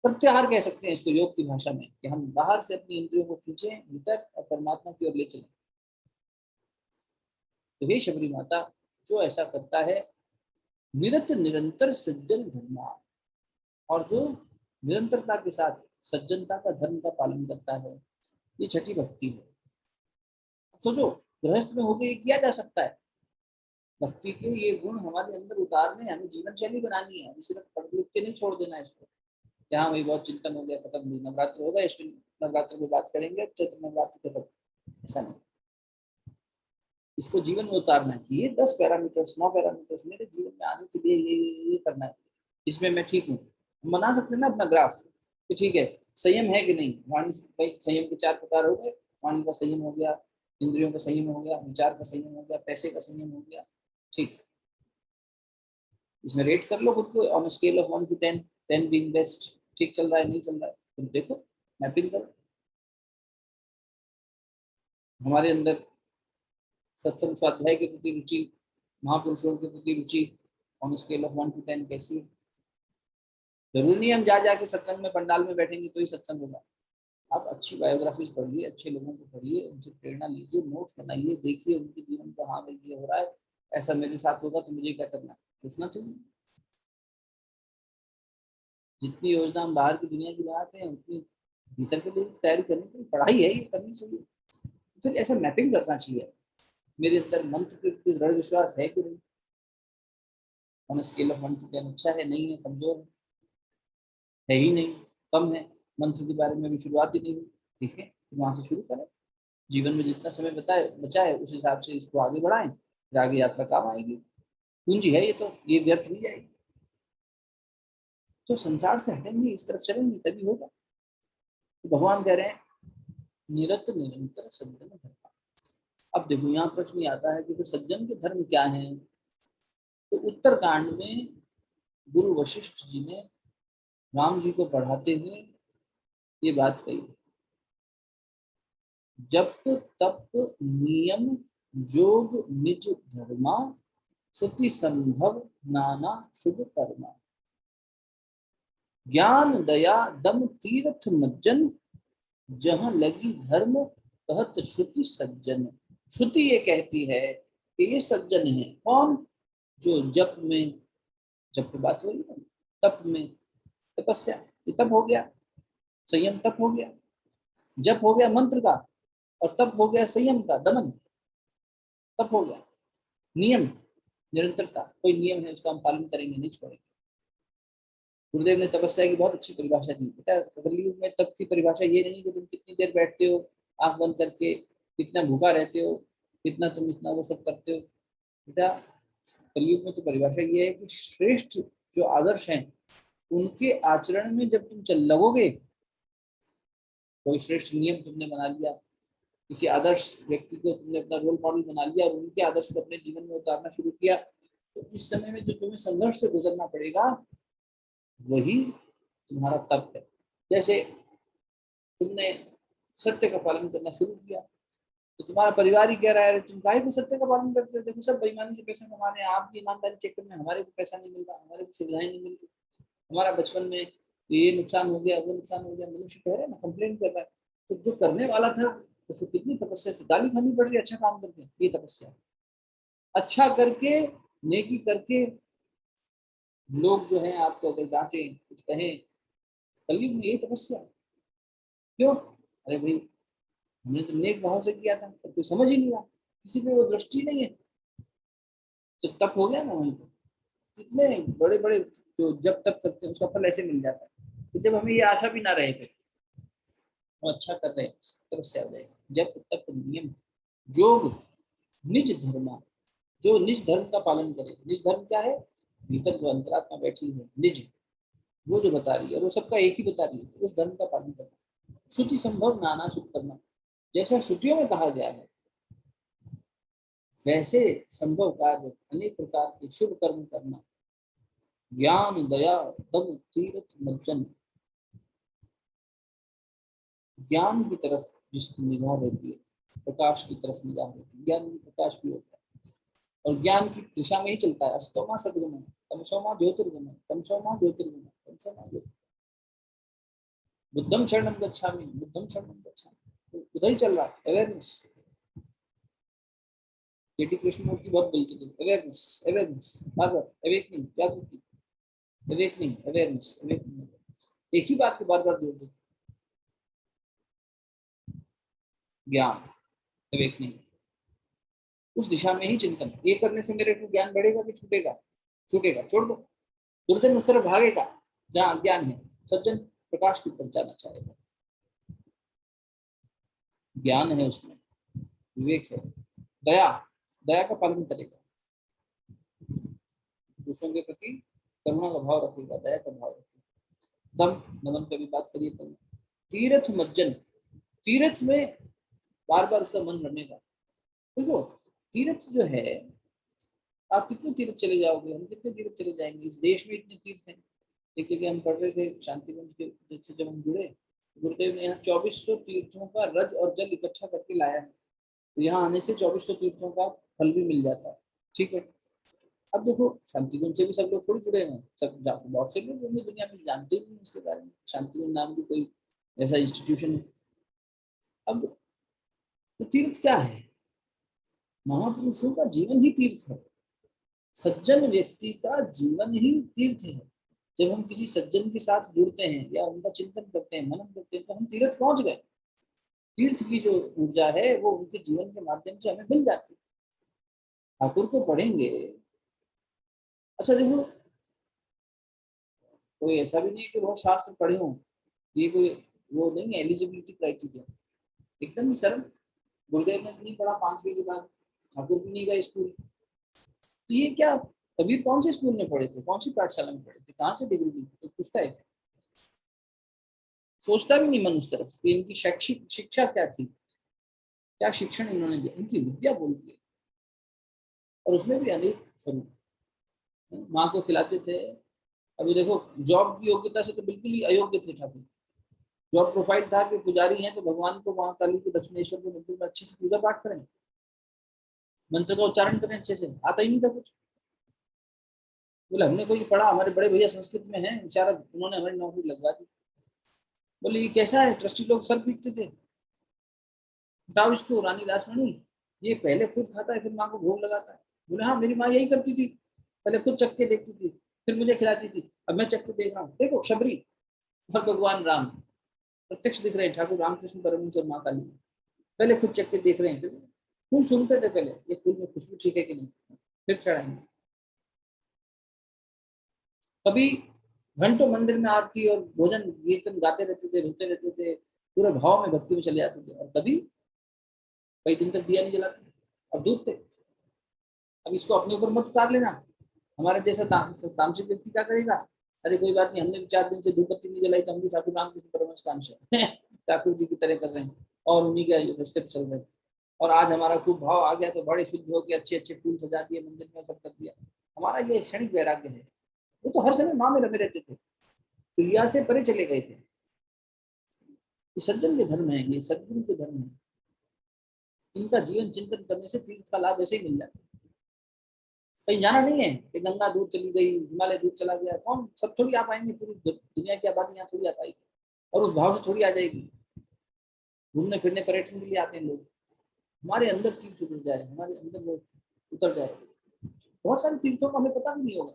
प्रत्याहार कह सकते हैं इसको योग की भाषा में, कि हम बाहर से अपनी इंद्रियों को खींचें भीतर और परमात्मा की ओर ले चलें। तो हे शबरी माता, जो ऐसा करता है निरंतर सज्जन धर्मा, और जो निरंतरता के साथ सज्जनता का धर्म का पालन करता है, ये छठी भक्ति है। सोचो गृहस्थ में होकर ये किया जा सकता है। भक्ति के ये गुण हमारे अंदर उतारने, हमें जीवन शैली बनानी है, हमें सिर्फ पढ़ लिख के नहीं छोड़ देना है इसको। यहाँ वही बहुत चिंतन हो गया, खत्म नहीं, नवरात्र होगा, इसमें नवरात्र में बात करेंगे, चैत्र नवरात्र खत्म, ऐसा नहीं। इसको जीवन में उतारना है कि ये 10 पैरामीटर्स 9 पैरामीटर्स मेरे जीवन में आने के लिए ये करना है, इसमें मैं ठीक हूँ। बना सकते हैं ना अपना ग्राफ कि ठीक है संयम है कि नहीं। वाणी भाई संयम के 4 प्रकार हो गए, वाणी का संयम हो गया, इंद्रियों का संयम हो गया, विचार का संयम हो गया, पैसे का संयम हो गया, ठीक। इसमें रेट कर लो खुद को on scale of 1 to 10, 10 being best, ठीक चल रहा है नहीं चल रहा है, तुम देखो मैपिंग करो। हमारे अंदर सत्संग स्वाध्याय के प्रति रुचि, महापुरुषों के प्रति रुचि ऑन स्केल ऑफ 1 to 10 कैसी है। जरूरी नहीं हम जा जाके सत्संग में पंडाल में बैठेंगे तो ही सत्संग होगा। आप अच्छी बायोग्राफीज पढ़िए, अच्छे लोगों को पढ़िए, उनसे प्रेरणा लीजिए, नोट्स बनाइए, देखिए उनके जीवन का, हाँ भाई ये हो रहा है, ऐसा मेरे साथ होगा तो मुझे क्या करना है, सोचना चाहिए। जितनी योजना हम बाहर की दुनिया की बनाते हैं उतनी भीतर के लिए तैयारी करनी चाहिए, पढ़ाई है ये करनी चाहिए। फिर ऐसा मैपिंग करना चाहिए, मेरे अंदर मंत्र के प्रति दृढ़ विश्वास है कि नहीं, ऑन स्केल ऑफ 1 to 10 अच्छा है, नहीं है, कमजोर है ही नहीं, कम है, मंत्र के बारे में भी शुरुआत ही नहीं हुई, ठीक है तो वहां से शुरू करें। जीवन में जितना समय बचा है उस हिसाब से इसको आगे बढ़ाएं, फिर आगे यात्रा काम आएगी। पूंजी है ये तो, ये व्यर्थ नहीं जाएगी। तो संसार से हटेंगे, इस तरफ चलेंगे, तभी होगा। तो भगवान कह रहे हैं निरत निरंतर सज्जन धर्म। अब देखो यहाँ प्रश्न ये आता है कि फिर सज्जन के धर्म क्या हैं। तो उत्तर कांड में गुरु वशिष्ठ जी ने राम जी को पढ़ाते हुए ये बात कही, जप तप नियम जोग निज धर्मा, श्रुति संभव नाना शुभ कर्मा, ज्ञान दया दम तीर्थ मज्जन, जहां लगी धर्म कहत श्रुति सज्जन। श्रुति ये कहती है कि ये सज्जन है कौन, जो जप में, जप की बात हो रही है, तप में तपस्या, ये तप हो गया, संयम तप हो गया, जप हो गया मंत्र का, और तप हो गया संयम का, दमन तप हो गया, नियम निरंतरता, कोई नियम है उसका हम पालन करेंगे, नहीं छोड़ेंगे। गुरुदेव ने तपस्या की बहुत अच्छी परिभाषा दी बेटा। कलियुग में तप की परिभाषा ये नहीं कि तुम कितनी देर बैठते हो आंख बंद करके, कितना भूखा रहते हो, कितना तुम इतना वो सब करते हो। बेटा कलियुग में तो परिभाषा ये है कि श्रेष्ठ जो आदर्श हैं उनके आचरण में जब तुम चल लगोगे, कोई श्रेष्ठ नियम तुमने बना लिया, किसी आदर्श व्यक्ति को तुमने अपना रोल मॉडल बना लिया और उनके आदर्श को अपने जीवन में उतारना शुरू किया, तो इस समय में जो तुम्हें संघर्ष से गुजरना पड़ेगा वही तुम्हारा तप है। जैसे तुमने सत्य का पालन करना शुरू किया तो तुम्हारा परिवार ही कह रहा है तुम काहे को सत्य का पालन करते हो, देखो सब बेईमानी से पैसा कमा रहे हैं, आपकी ईमानदारी चेक में हमारे को पैसा नहीं मिल रहा, हमारे को सुविधाएं नहीं मिल रही, हमारा बचपन में ये नुकसान हो गया, वो नुकसान हो गया। मनुष्य कह रहे हैं ना, कंप्लेन कर रहा है। तो जो करने वाला था उसको कितनी तपस्या से गाली खानी पड़ रही है, अच्छा काम करके, ये तपस्या। अच्छा करके, नेकी करके लोग जो है आपको अगर डांटे कुछ कहें, कलयुग में यही तपस्या। क्यों? अरे भाई हमने तो नेक भाव से किया था, तो कोई समझ ही नहीं रहा, किसी पे वो दृष्टि नहीं है, तो तप हो गया ना वहीं पर। कितने बड़े बड़े जो जब तप करते हैं उसका फल ऐसे मिल जाता है कि जब हमें ये आशा भी ना रहे थे वो अच्छा कर रहे हैं, तपस्या हो जाएगी। जब तप नियम योग निज धर्मा, जो निज धर्म का पालन करे। निज धर्म क्या है? भीतर जो अंतरात्मा बैठी है निज, वो जो बता रही है, और वो सबका एक ही बता रही है, उस धर्म का पालन करना। श्रुति संभव नाना शुभ करना, जैसा श्रुतियों में कहा गया है वैसे संभव कार्य अनेक प्रकार के शुभ कर्म करना। ज्ञान दया दम तीर्थ मज्जन, ज्ञान की तरफ जिसकी निगाह रहती है, प्रकाश की तरफ निगाह रहती है, ज्ञान में प्रकाश भी होता है और ज्ञान की दिशा में ही चलता है। अस्तोमा सदगम, तमसोमा ज्योतिर्गम, तमसोमा ज्योतिर्गम, तमसोमा ज्योतिर्गम, बुद्धम शरणम गच्छामि, बुद्धम शरणम गच्छामि, तो उधर ही चल रहा है अवेयरनेस। केटी कृष्णमूर्ति बहुत बोलते थे अवेयरनेस अवेयरनेस, बार बार अवेकनिंग, जागृति, अवेकनिंग अवेयरनेस, अवेकनिंग, एक ही बात को बार बार जोड़ देते। ज्ञान अवेकनिंग, उस दिशा में ही चिंतन। ये करने से मेरे को ज्ञान बढ़ेगा कि छूटेगा? छूटेगा, छोड़ दो। दुर्जन उस तरफ भागेगा जहाँ ज्ञान है, सज्जन प्रकाश की तरफ जाना चाहेगा। ज्ञान है उसमें, विवेक है, दया, दया का पालन करेगा, दूसरों के प्रति करुणा का भाव रखेगा, दया का भाव रखेगा। दम, नमन की भी बात करिए पहले। तीर्थ मज्जन, तीर्थ में बार बार उसका मन भरने का। देखो तीर्थ जो है, आप कितने तीर्थ चले जाओगे, हम कितने तीर्थ चले जाएंगे, इस देश में इतने तीर्थ हैं। देखिए कि हम पढ़ रहे थे शांतिकुंज के से जब हम जुड़े, गुरुदेव ने यहाँ 2400 तीर्थों का रज और जल इकट्ठा करके लाया है। तो यहाँ आने से 2400 तीर्थों का फल भी मिल जाता है। ठीक है, अब देखो शांतिकुंज से भी सब लोग थोड़ी जुड़े हैं, सब बहुत से लोग होंगे दुनिया में जानते ही नहीं इसके बारे में, शांतिकुंज नाम की कोई ऐसा इंस्टीट्यूशन है। अब तो तीर्थ क्या है? महापुरुषों का जीवन ही तीर्थ है, सज्जन व्यक्ति का जीवन ही तीर्थ है। जब हम किसी सज्जन के साथ जुड़ते हैं या उनका चिंतन करते हैं, मनन करते हैं, तो हम तीर्थ पहुंच गए। तीर्थ की जो ऊर्जा है वो उनके जीवन के माध्यम से हमें मिल जाती है। ठाकुर को पढ़ेंगे। अच्छा देखो, कोई ऐसा भी नहीं है कि बहुत शास्त्र पढ़े हों, ये कोई वो नहीं है एलिजिबिलिटी क्राइटेरिया, एकदम ही सरल। गुरुदेव ने नहीं पढ़ा 5वीं के बाद, ठाकुर भी नहीं गए स्कूल, तो ये क्या कबीर कौन से स्कूल में पढ़े थे, कौन सी पाठशाला में पढ़े थे, कहाँ से डिग्री ली थी, तो पूछता है, सोचता भी नहीं मन उस तरफ कि इनकी शैक्षिक शिक्षा क्या थी, क्या शिक्षण इन्होंने दिया, इनकी विद्या बोलती है। और उसमें भी अनेक स्वरूप, माँ को खिलाते थे। अभी देखो जॉब की योग्यता से तो बिल्कुल ही अयोग्य थे ठाकुर। जॉब प्रोफाइल था कि पुजारी हैं तो भगवान को वहां काली के दक्षिणेश्वर के मंदिर में अच्छे से पूजा पाठ करें, मंत्र का उच्चारण करें अच्छे से, आता ही नहीं था कुछ। बोले हमने कोई पढ़ा, हमारे बड़े भैया संस्कृत में हैं, बेचारा उन्होंने हमारी नौकरी लगवा दी। बोले ये कैसा है, ट्रस्टी लोग सर पीटते थे, हटाओ इसको, रानी रासमणी ये पहले खुद खाता है फिर माँ को भोग लगाता है। बोले हाँ मेरी माँ यही करती थी, पहले खुद चख के देखती थी फिर मुझे खिलाती थी, अब मैं चख के देख रहा हूँ, देखो शबरी और भगवान राम प्रत्यक्ष दिख रहे हैं, ठाकुर रामकृष्ण परमहंस और माँ काली, पहले खुद चख के देख रहे हैं। फिर फूल सुनते थे पहले, ये फूल में खुशबू ठीक है कि नहीं, फिर चढ़ाएंगे। कभी घंटों मंदिर में आरती और भोजन कीर्तन गाते रहते थे, रोते रहते थे, पूरे भाव में भक्ति में चले जाते थे। और कभी कई दिन तक दिया नहीं जलाते, अब दूध थे। अब इसको अपने ऊपर मत उतार लेना, हमारे जैसा तामसिक व्यक्ति क्या करेगा, अरे कोई बात नहीं, हमने भी 4 दिन से धूप बत्ती नहीं जलाई तो हम भी ठाकुर रामकृष्ण परमहंस का अंश है ठाकुर जी की तरह कर रहे हैं और उन्हीं के रास्ते पे चल रहे हैं। और आज हमारा खूब भाव आ गया तो बड़े शुद्ध होकर अच्छे अच्छे फूल सजा दिए मंदिर में, सब कर दिया। हमारा ये क्षणिक वैराग्य है। वो तो हर समय माँ में रमे रहते थे, क्रिया से परे चले गए थे। ये सज्जन के धर्म है, ये सदगुरु के धर्म है। इनका जीवन चिंतन करने से तीर्थ का लाभ ऐसे ही मिल जाता है। कहीं जाना नहीं है कि गंगा दूर चली गई, हिमालय दूर चला गया, कौन सब थोड़ी आ पाएंगे, पूरी दुनिया की आबादी यहाँ थोड़ी आ पाएगी, और उस भाव से थोड़ी आ जाएगी। घूमने फिरने पर्यटन के लिए आते हैं लोग। हमारे अंदर तीर्थ उतर जाए, हमारे अंदर वो उतर जाए। बहुत सारे तीर्थों का हमें पता भी नहीं होगा,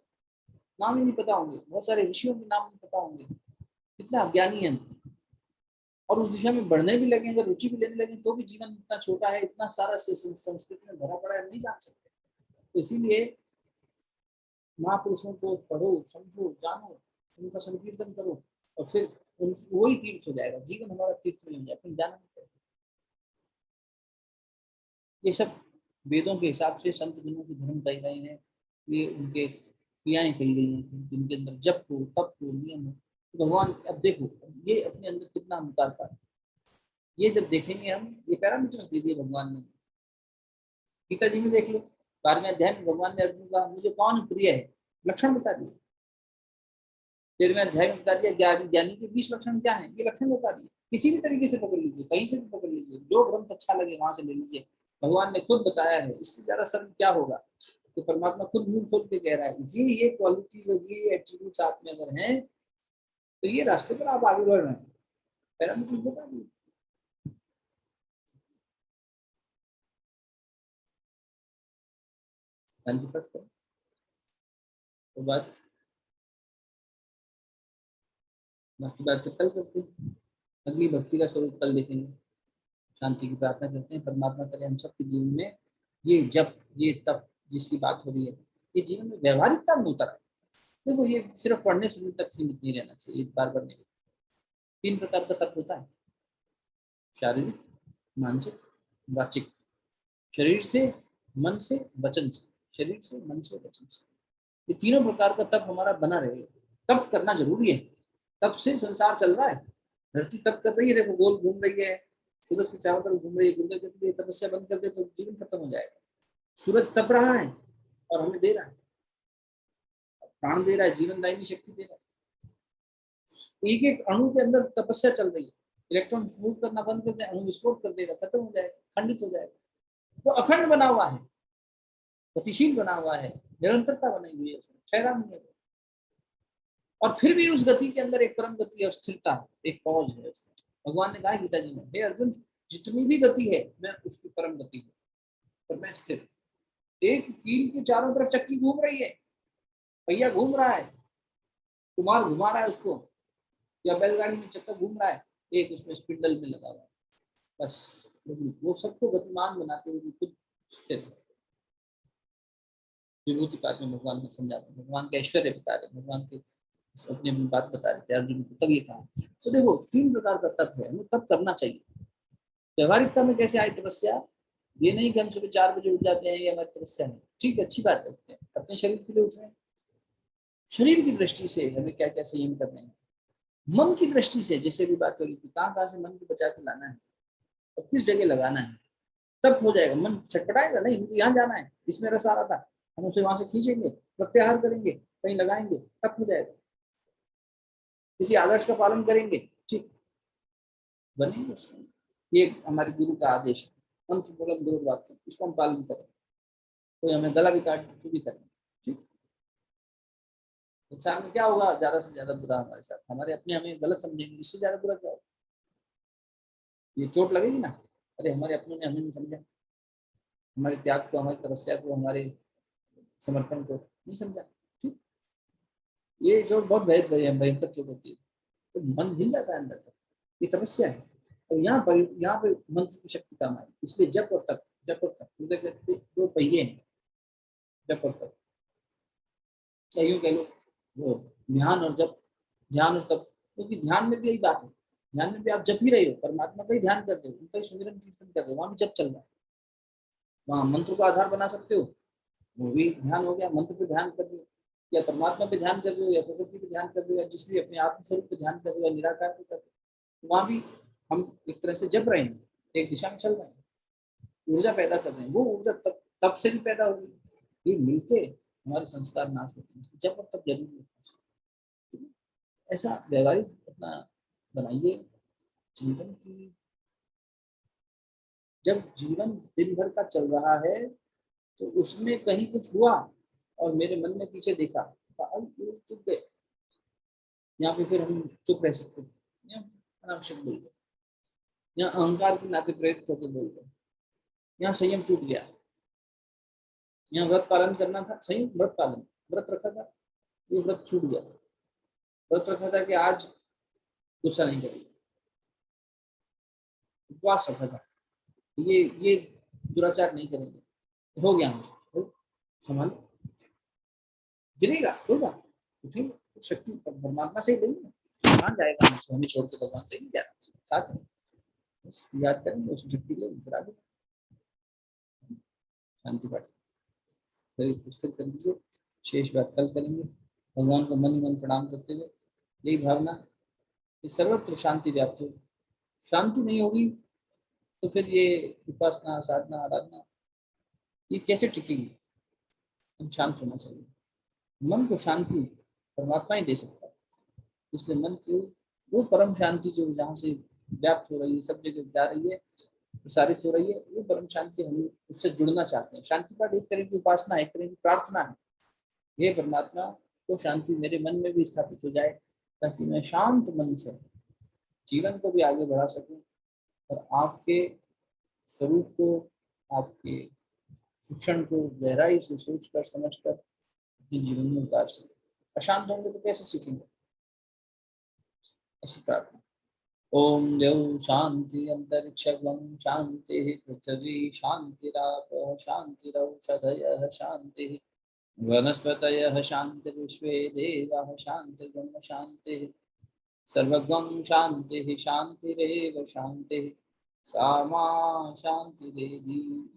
नाम ही नहीं पता होंगे, बहुत सारे ऋषियों के नाम नहीं पता होंगे, कितना अज्ञानी है। और उस दिशा में बढ़ने भी लगे, अगर रुचि भी लेने लगे तो भी जीवन इतना छोटा है, इतना सारा संस्कृति में भरा पड़ा है, नहीं जान सकते। तो इसीलिए महापुरुषों को पढ़ो, समझो, जानो, उनका संकीर्तन करो, और फिर वही तीर्थ हो जाएगा, जीवन हमारा तीर्थ में हो जाएगा, फिर जाना नहीं पड़ेगा। ये सब वेदों के हिसाब से संत जनों के धर्म तय गए हैं, ये उनके क्रियाएं कही गई हैं, जिनके अंदर जप हो, तप हो, नियम हो। तो भगवान अब देखो ये अपने अंदर कितना हम उतार पाए, ये जब देखेंगे हम, ये पैरामीटर्स दे दिए भगवान ने। गीता जी में देख लो, 12वें अध्याय में भगवान ने अर्जुन का मुझे कौन प्रिय है लक्षण बता दिए। 13वें अध्याय में बता दिया ज्ञानी के 20 लक्षण क्या है, ये लक्षण बता दिए। किसी भी तरीके से पकड़ लीजिए, कहीं से भी पकड़ लीजिए, जो ग्रंथ अच्छा लगे वहां से ले लीजिए, भगवान ने खुद बताया है, इससे ज्यादा सर्व क्या होगा। तो परमात्मा खुद मुंह खोल के कह रहा है, ये क्वालिटीज और ये एट्रीब्यूट्स आप में अगर हैं तो ये रास्ते पर आप आगे बढ़ रहे हैं। पैरामीटर्स बता दिए। तो बाकी बात से कल करते हैं, अगली भक्ति का स्वरूप कल देखेंगे। शांति की प्रार्थना करते हैं, परमात्मा करे हम सबके जीवन में ये जप, ये तप जिसकी बात हो रही है, ये जीवन में व्यवहारिकता में उतर है। देखो ये सिर्फ पढ़ने सुनने तक सीमित नहीं रहना चाहिए, बार बार नहीं। 3 प्रकार का तप होता है, शारीरिक, मानसिक, वाचिक। शरीर से, मन से, वचन से। शरीर से, मन से, वचन से, ये तीनों प्रकार का तप हमारा बना रहेगा। तप करना जरूरी है, तप से संसार चल रहा है। धरती तप कर रही है, देखो गोल घूम रही है, सूरज के चारों तरफ घूम रही है, दुर्गा जी तपस्या बंद कर दे तो जीवन खत्म हो जाएगा। सूरज तप रहा है और हमें दे रहा है, प्राण दे रहा है, जीवन दायिनी शक्ति दे रहा है। एक एक अणु के अंदर तपस्या चल रही है। इलेक्ट्रॉन मूव करना बंद कर दे, अणु विस्फोट कर देगा, खत्म हो जाएगा, खंडित हो जाएगा। वो अखंड बना हुआ है, गतिशील बना हुआ है, निरंतरता बनी हुई है, उसमें ठहरा नहीं है। और फिर भी उस गति के अंदर एक परम गति है, स्थिरता, एक पॉज है उसमें। भगवान ने कहा गीता जी में, हे अर्जुन जितनी भी गति है मैं उसकी परम गति हूँ, पर मैं स्थिर। एक कील के चारों तरफ चक्की घूम रही है, पहिया घूम रहा है, कुमार घुमा रहा है उसको, या बैलगाड़ी में चक्का घूम रहा है, एक उसमें स्पिंडल में लगा हुआ है, बस वो सबको गतिमान बनाते हुए खुद स्थिर है। विभूति पाठ में भगवान ने समझाते, भगवान का ऐश्वर्य बता रहे, भगवान के अपनी बात बता रहे थे अर्जुन को, तब ये कहा। तो देखो 3 प्रकार का तप है, हमें तप करना चाहिए। व्यवहारिकता में कैसे आए तपस्या, ये नहीं कि हम सुबह 4 बजे उठ जाते हैं, ये हमारी तपस्या है। ठीक है, अच्छी बात है, अपने शरीर के लिए उठ रहे हैं। शरीर की दृष्टि से हमें क्या क्या संयम करने हैं। मन की दृष्टि से जैसे भी बात हो रही थी, कहाँ कहाँ से मन को बचा के लाना है और किस जगह लगाना है, तब हो जाएगा। मन छटपटाएगा नहीं, मुझे यहाँ जाना है, इसमें रस आ रहा था, हम उसे वहां से खींचेंगे, प्रत्याहार करेंगे, कहीं लगाएंगे, तब हो जाएगा। किसी आदर्श का पालन करेंगे, ठीक बनेंगे उसमें। ये हमारे गुरु का आदेश है, मंत्र बोलन गुरु वाक्य, इसको हम पालन करें। कोई हमें गला भी काट तो भी करें, ठीक। इंसान में क्या होगा, ज्यादा से ज्यादा बुरा हमारे साथ, हमारे अपने हमें गलत समझेंगे, इससे ज्यादा बुरा क्या होगा। ये चोट लगेगी ना, अरे हमारे अपनों ने हमें नहीं समझा, हमारे त्याग को, हमारी तपस्या को, हमारे समर्पण को नहीं समझा, ठीक। ये चोट बहुत भयंकर चोट होती है, तो मन हिल जाता है अंदर तक। ये तपस्या है। और यहाँ पर मंत्र की शक्ति काम आएगी, इसलिए जप और तप, जप और तप हृदय के दो पहिए हैं, जप और तप। या यूं कह लो वो ध्यान और जप, ध्यान और तप, क्योंकि ध्यान में भी यही बात है। ध्यान में भी आप जप ही रहे हो, परमात्मा का ही ध्यान कर रहे हो, उनका ही सुमिरन कीर्तन कर रहे हो, वहां भी जप चल रहा है। वहाँ मंत्र को आधार बना सकते हो, वो भी ध्यान हो गया। मंत्र पे ध्यान कर रहे हो, या परमात्मा पे ध्यान कर रहे हो, या प्रकृति पे ध्यान कर रहे हो, या जिस भी अपने आत्म स्वरूप पे ध्यान कर रहे हो, या निराकार पे कर रहे हो, तो वहाँ भी हम एक तरह से जप रहे हैं, एक दिशा में चल रहे हैं, ऊर्जा पैदा कर रहे हैं। वो ऊर्जा तब तब से भी पैदा होगी, ये मिलके हमारे संस्कार नाश होते हैं। जब और तब जरूरी होता है। ऐसा व्यवहारिक अपना बनाइए चिंतन की, जब जीवन दिन भर का चल रहा है तो उसमें कहीं कुछ हुआ और मेरे मन ने पीछे देखा, चुप गए। यहाँ पे फिर हम चुप रह सकते थे, यहाँ अनावश्यक बोल गए, यहाँ अहंकार के नाते प्रेरित होकर बोल गए, यहाँ संयम टूट गया। यहाँ व्रत पालन करना था, सही व्रत पालन, व्रत रखा था, ये व्रत छूट गया। व्रत रखा था कि आज गुस्सा नहीं करेंगे, उपवास रखा था, ये दुराचार नहीं करेंगे, हो गया मुझे, संभाल, गिरेगा होगा, उठेगा, शक्ति परमात्मा से ही लेंगे, कहाँ जाएगा हमसे, हमें छोड़ के भगवान से नहीं जाता, साथ में याद करेंगे, उसकी शक्ति लेंगे, फिर आगे शांति पाठ पुस्तक कर लीजिए। शेष बात कल करेंगे। भगवान को मन ही मन प्रणाम करते हुए यही भावना कि सर्वत्र शांति व्याप्त हो। शांति नहीं होगी तो फिर ये उपासना, साधना, आराधना ये कैसे टिकेगी। हम शांत होना चाहिए, मन को शांति परमात्मा ही दे सकता है। इसलिए मन की वो परम शांति जो जहाँ से व्याप्त हो रही है, सब जगह जा रही है, प्रसारित हो रही है, वो परम शांति हम उससे जुड़ना चाहते हैं। शांति पाठ एक तरह की उपासना है, एक तरह की प्रार्थना है। ये परमात्मा को शांति मेरे मन में भी स्थापित हो जाए, ताकि मैं शांत मन से जीवन को भी आगे बढ़ा सकूं और आपके स्वरूप को, आपके शिक्षण को गहराई से सोचकर समझकर अपने जीवन में उतार सकें। अशांत होंगे तो कैसे सीखेंगे। ऐसी प्रार्थना। ओम देव शांति अंतरिक्षगम शांति पृथ्वी शांतिराप शांतिरौषधयः शांति वनस्पतयः शांतिर्विश्वे देवाः शांतिर्ब्रह्म शांतिः सर्वगं शांतिः शांतिरेव शांतिः सा मा शांतिरेधि।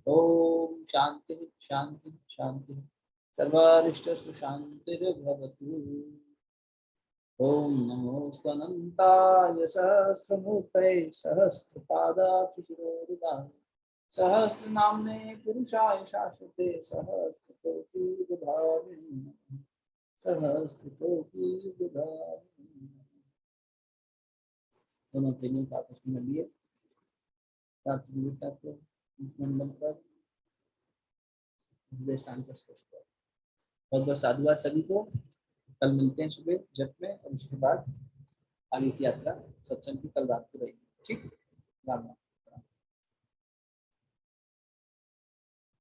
ओम शांति शांति शांति सर्वारिष्टसु शांतिर्भवतु। ओम नमोऽस्त्वनन्ताय सहस्रमूर्तये सहस्रपादाक्षिशिरोरुदाय सहस्रनाम्ने पुरुषाय शाश्वते सहस्रकोटियुगधारिणे सहस्रकोटियुगधारिणे। दोनों ट्रेनिंग आपस में लिए प्राथमिकता को मंडल पर स्थान पर स्पर्श कर। बहुत बहुत साधुवाद सभी को। कल मिलते हैं सुबह जप में और उसके बाद आगे की यात्रा सत्संग की कल रात को।